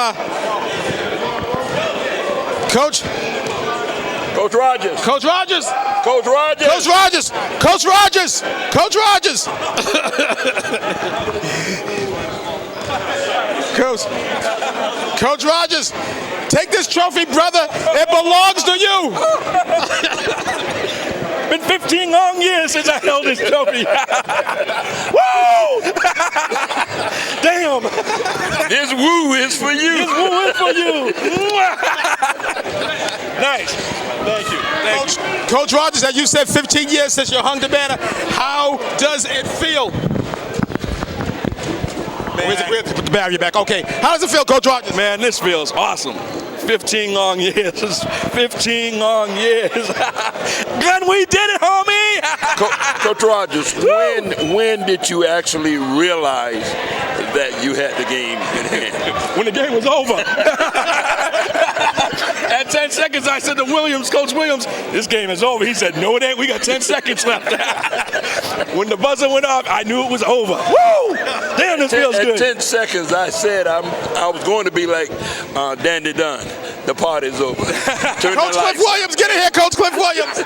Coach Rogers. Coach Rogers. Coach Rogers. Coach Rogers. Coach Rogers. Coach Rogers. Coach Rogers, take this trophy, brother. It belongs to you. Been 15 long years since I held this trophy. Woo! Damn. This woo is for you. This woo is for you. Nice. Thank you. Coach Rogers, as you said, 15 years since you hung the banner. How does it feel? We have to put the barrier back. Okay. How does it feel, Coach Rogers? Man, this feels awesome. 15 long years. 15 long years. Gun, we did it, homie! Coach Rogers, when did you actually realize that you had the game in hand? When the game was over. At 10 seconds, I said to Coach Williams, this game is over. He said, no, it ain't. We got 10 seconds left. When the buzzer went off, I knew it was over. Woo! Damn, this feels good. At 10 seconds, I said I was going to be like Danny Dunn. The party's over. Coach Cliff Williams, get in here, Coach Cliff Williams.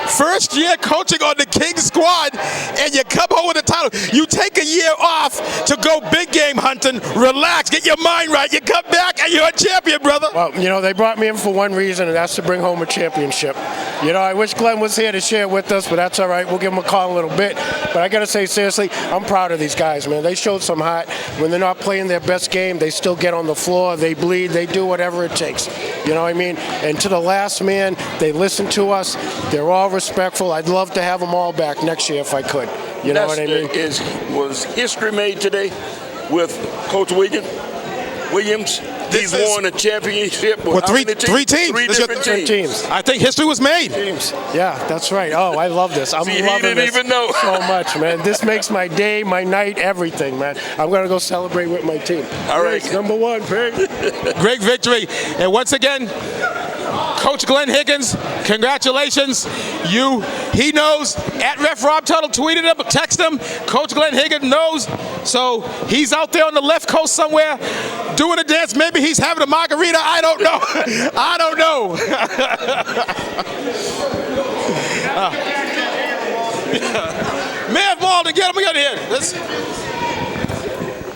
First year coaching on the Kings squad, and you come home with the title. You take a year off to go big game hunting, relax, get your mind right. You come back, and you're a champion, brother. Well, you know, they brought me in for one reason, and that's to bring home a championship. You know, I wish Glenn was here to share it with us, but that's all right. We'll give him a call in a little bit. But I got to say, seriously, I'm proud of these guys, man. They showed some heart. When they're not playing their best game, they still get on the floor. They bleed. They do whatever it takes. You know what I mean? And to the last man, they listen to us. They're all respectful. I'd love to have them all back next year if I could. You know what I mean? Was history made today with Coach Williams? He's won a championship with three teams. Three This is different Three teams. teams. I think history was made. Yeah, that's right. Oh, I love this. I'm See, he loving didn't this even know. so much, man. This makes my day, my night, everything, man. I'm going to go celebrate with my team. All right. Race number 1, Pig. Great victory. And once again, Coach Glenn Higgins, congratulations. He knows. At Ref Rob Tuttle tweeted him, text him. Coach Glenn Higgins knows. So he's out there on the left coast somewhere doing a dance. Maybe he's having a margarita. I don't know. I don't know. Mayor Malden, get him here.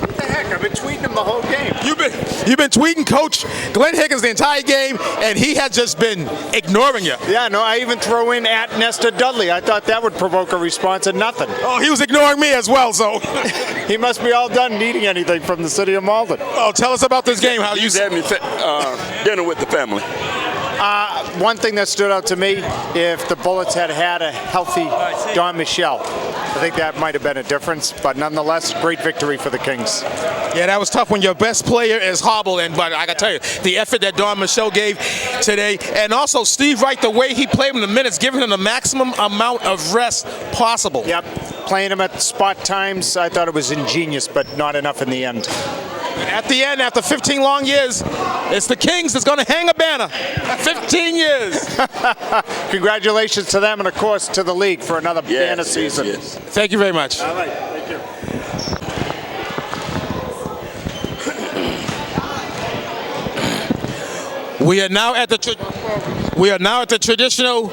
What the heck? I've been tweeting him the whole game. You've been tweeting Coach Glenn Higgins the entire game, and he has just been ignoring you. Yeah, no, I even throw in at Nesta Dudley. I thought that would provoke a response, and nothing. Oh, he was ignoring me as well, so. He must be all done needing anything from the city of Malden. Oh, tell us about this game. How you He's having dinner with the family. One thing that stood out to me, if the Bullets had had a healthy Don Michel, I think that might have been a difference. But nonetheless, great victory for the Kings. Yeah, that was tough when your best player is hobbled, but I got to tell you, the effort that Don Michel gave today, and also Steve Wright, the way he played him in the minutes, giving him the maximum amount of rest possible. Yep, playing him at spot times, I thought it was ingenious, but not enough in the end. At the end, after 15 long years, it's the Kings that's going to hang a banner. 15 years. Congratulations to them, and of course to the league for another banner season. Yes. Thank you very much. All right, thank you. We are now at the traditional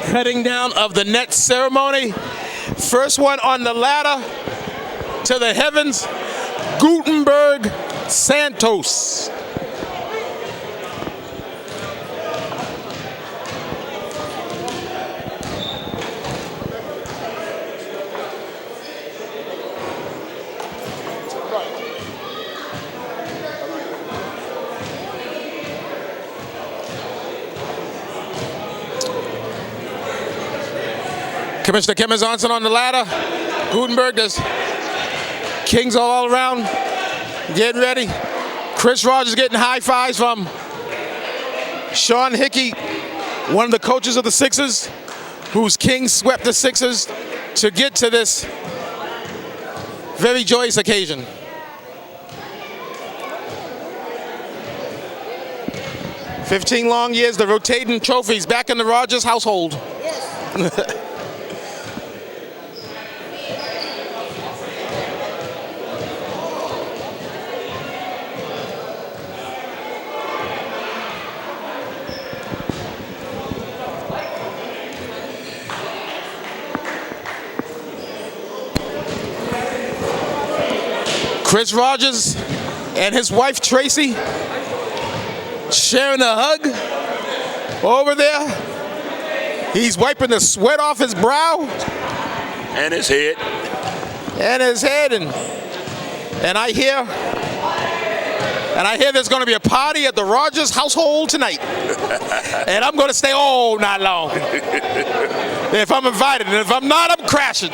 cutting down of the net ceremony. First one on the ladder to the heavens, Gutenberg Santos. Commissioner Kevin Johnson on the ladder. Gutenberg, there's Kings all around, getting ready. Chris Rogers getting high fives from Sean Hickey, one of the coaches of the Sixers, whose Kings swept the Sixers to get to this very joyous occasion. "15 long years, the rotating trophies back in the Rogers household." Yes. Chris Rogers and his wife Tracy sharing a hug over there. He's wiping the sweat off his brow And his head. And I hear there's going to be a party at the Rogers household tonight. And I'm going to stay all night long if I'm invited, and if I'm not, I'm crashing.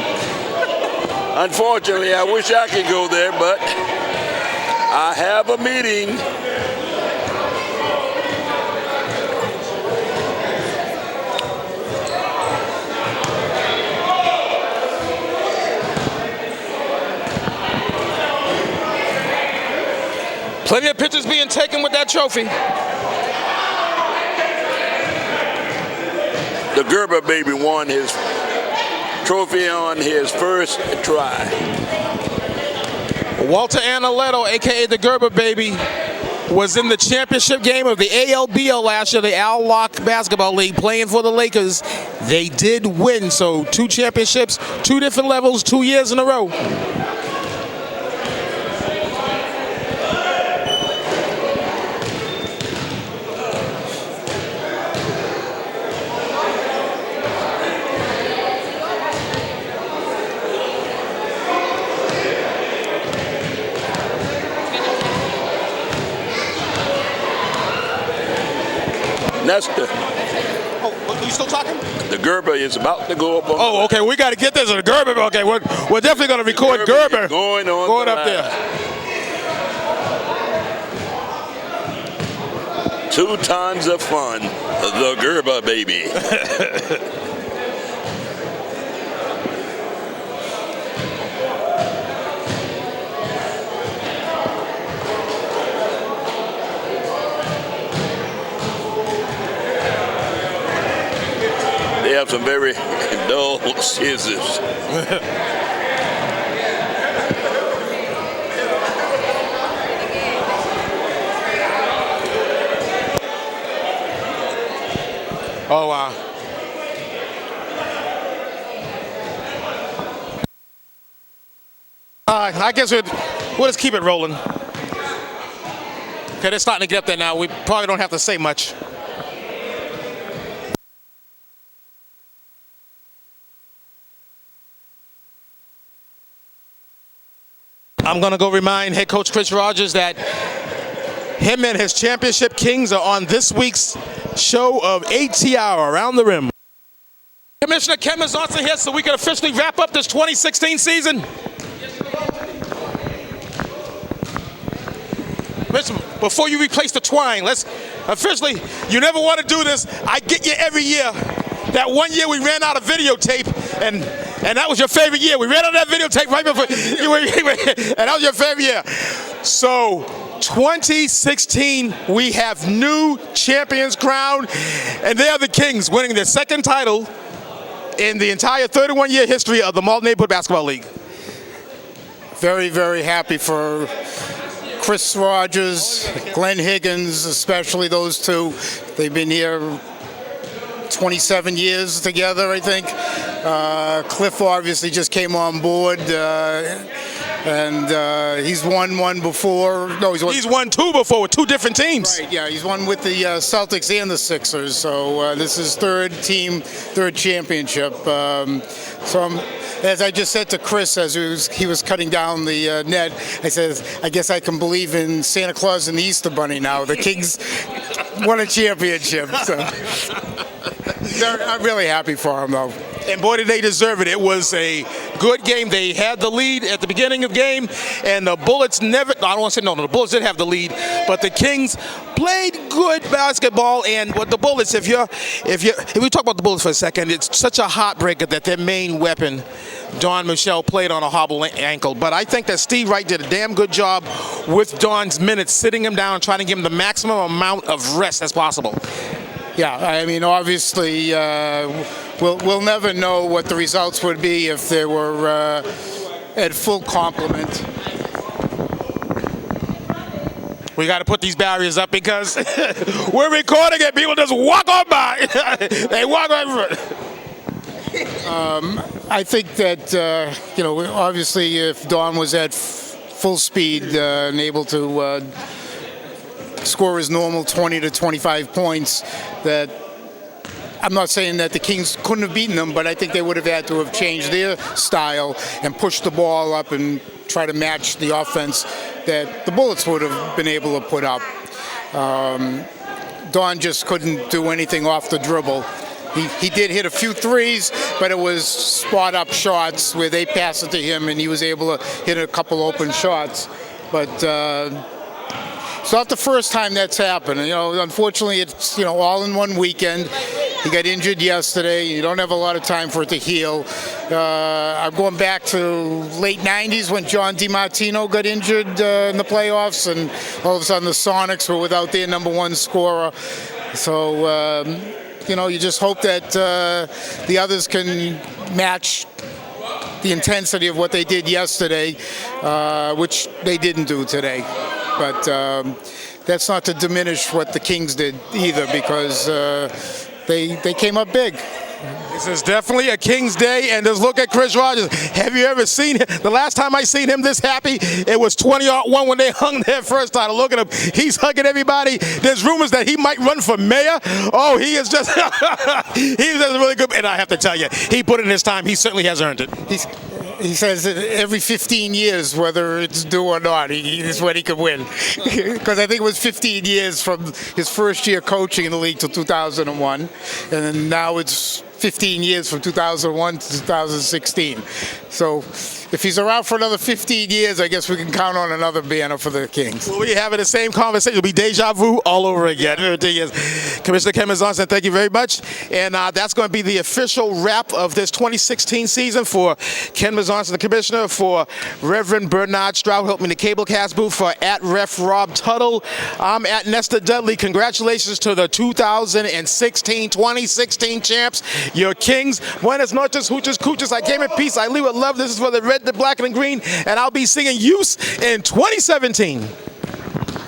Unfortunately, I wish I could go there, but I have a meeting. Plenty of pictures being taken with that trophy. The Gerber baby won his trophy on his first try. Walter Analetto, a.k.a. the Gerber baby, was in the championship game of the ALBL last year, the Al Lock Basketball League, playing for the Lakers. They did win, so 2 championships, 2 different levels, 2 years in a row. Nestor, Oh, are you still talking? the Gerber is about to go up on. Oh, okay, we got to get this to the Gerber. Okay, we're definitely going to record Gerber going on going the up line. there. 2 tons of fun, the Gerber baby. They have some very dull scissors. Oh, wow. I guess we'll just keep it rolling. Okay, they're starting to get up there now. We probably don't have to say much. I'm going to go remind head coach Chris Rogers that him and his championship Kings are on this week's show of ATR Around the Rim. Commissioner Ken Johnson here so we can officially wrap up this 2016 season. Before you replace the twine, let's officially, you never want to do this. I get you every year. That one year we ran out of videotape, and that was your favorite year. We ran out of that videotape right before, and that was your favorite year. So 2016, we have new champions crowned, and they are the Kings, winning their second title in the entire 31-year history of the Malden Neighborhood Basketball League. Very, very happy for Chris Rogers, Glenn Higgins, especially those two. They've been here 27 years together, I think. Cliff obviously just came on board, and he's won one before. No, he's won 2 before with 2 different teams. Right, yeah, he's won with the Celtics and the Sixers. So this is third championship. As I just said to Chris as he was cutting down the net, I said, I guess I can believe in Santa Claus and the Easter Bunny now. The Kings won a championship. So I'm really happy for them, though. And boy, did they deserve it. It was a good game. They had the lead at the beginning of the game, and the Bullets never, I don't want to say no, the Bullets did have the lead, but the Kings played good basketball. And what the Bullets, if we talk about the Bullets for a second, it's such a heartbreaker that their main weapon, Don Michelle, played on a hobbled ankle. But I think that Steve Wright did a damn good job with Don's minutes, sitting him down, trying to give him the maximum amount of rest as possible. Yeah, I mean, obviously, we'll never know what the results would be if they were at full complement. We got to put these barriers up because we're recording it. People just walk on by. They walk over. I think that, obviously if Don was at full speed and able to score his normal 20 to 25 points, that I'm not saying that the Kings couldn't have beaten them, but I think they would have had to have changed their style and pushed the ball up and try to match the offense that the Bullets would have been able to put up. Don just couldn't do anything off the dribble. He did hit a few threes, but it was spot-up shots where they passed it to him and he was able to hit a couple open shots. But it's not the first time that's happened. Unfortunately, it's all in one weekend. He got injured yesterday. You don't have a lot of time for it to heal. I'm going back to late 90s when John DiMartino got injured in the playoffs, and all of a sudden the Sonics were without their number 1 scorer. So, you just hope that the others can match the intensity of what they did yesterday, which they didn't do today. But that's not to diminish what the Kings did either, because they came up big. This is definitely a Kings day, and just look at Chris Rogers. Have you ever seen him? The last time I seen him this happy, it was 20-1 when they hung their first title. Look at him. He's hugging everybody. There's rumors that he might run for mayor. Oh, he is just he's just really good. And I have to tell you, he put in his time. He certainly has earned it. He says that every 15 years, whether it's due or not, is when he could win. Because I think it was 15 years from his first year coaching in the league till 2001. And then now it's 15 years from 2001 to 2016. So if he's around for another 15 years, I guess we can count on another banner for the Kings. Well, we're having the same conversation. It'll be deja vu all over again. Commissioner Ken Johnson, thank you very much. And that's going to be the official wrap of this 2016 season for Ken Johnson, the commissioner, for Reverend Bernard Stroud, helping the Cablecast booth, for @Ref Rob Tuttle. I'm at Nestor Dudley. Congratulations to the 2016 champs, your Kings. Buenas noches, hoochers, coochers. I came in peace. I leave with love. This is for the red, the black, and the green. And I'll be singing Use in 2017.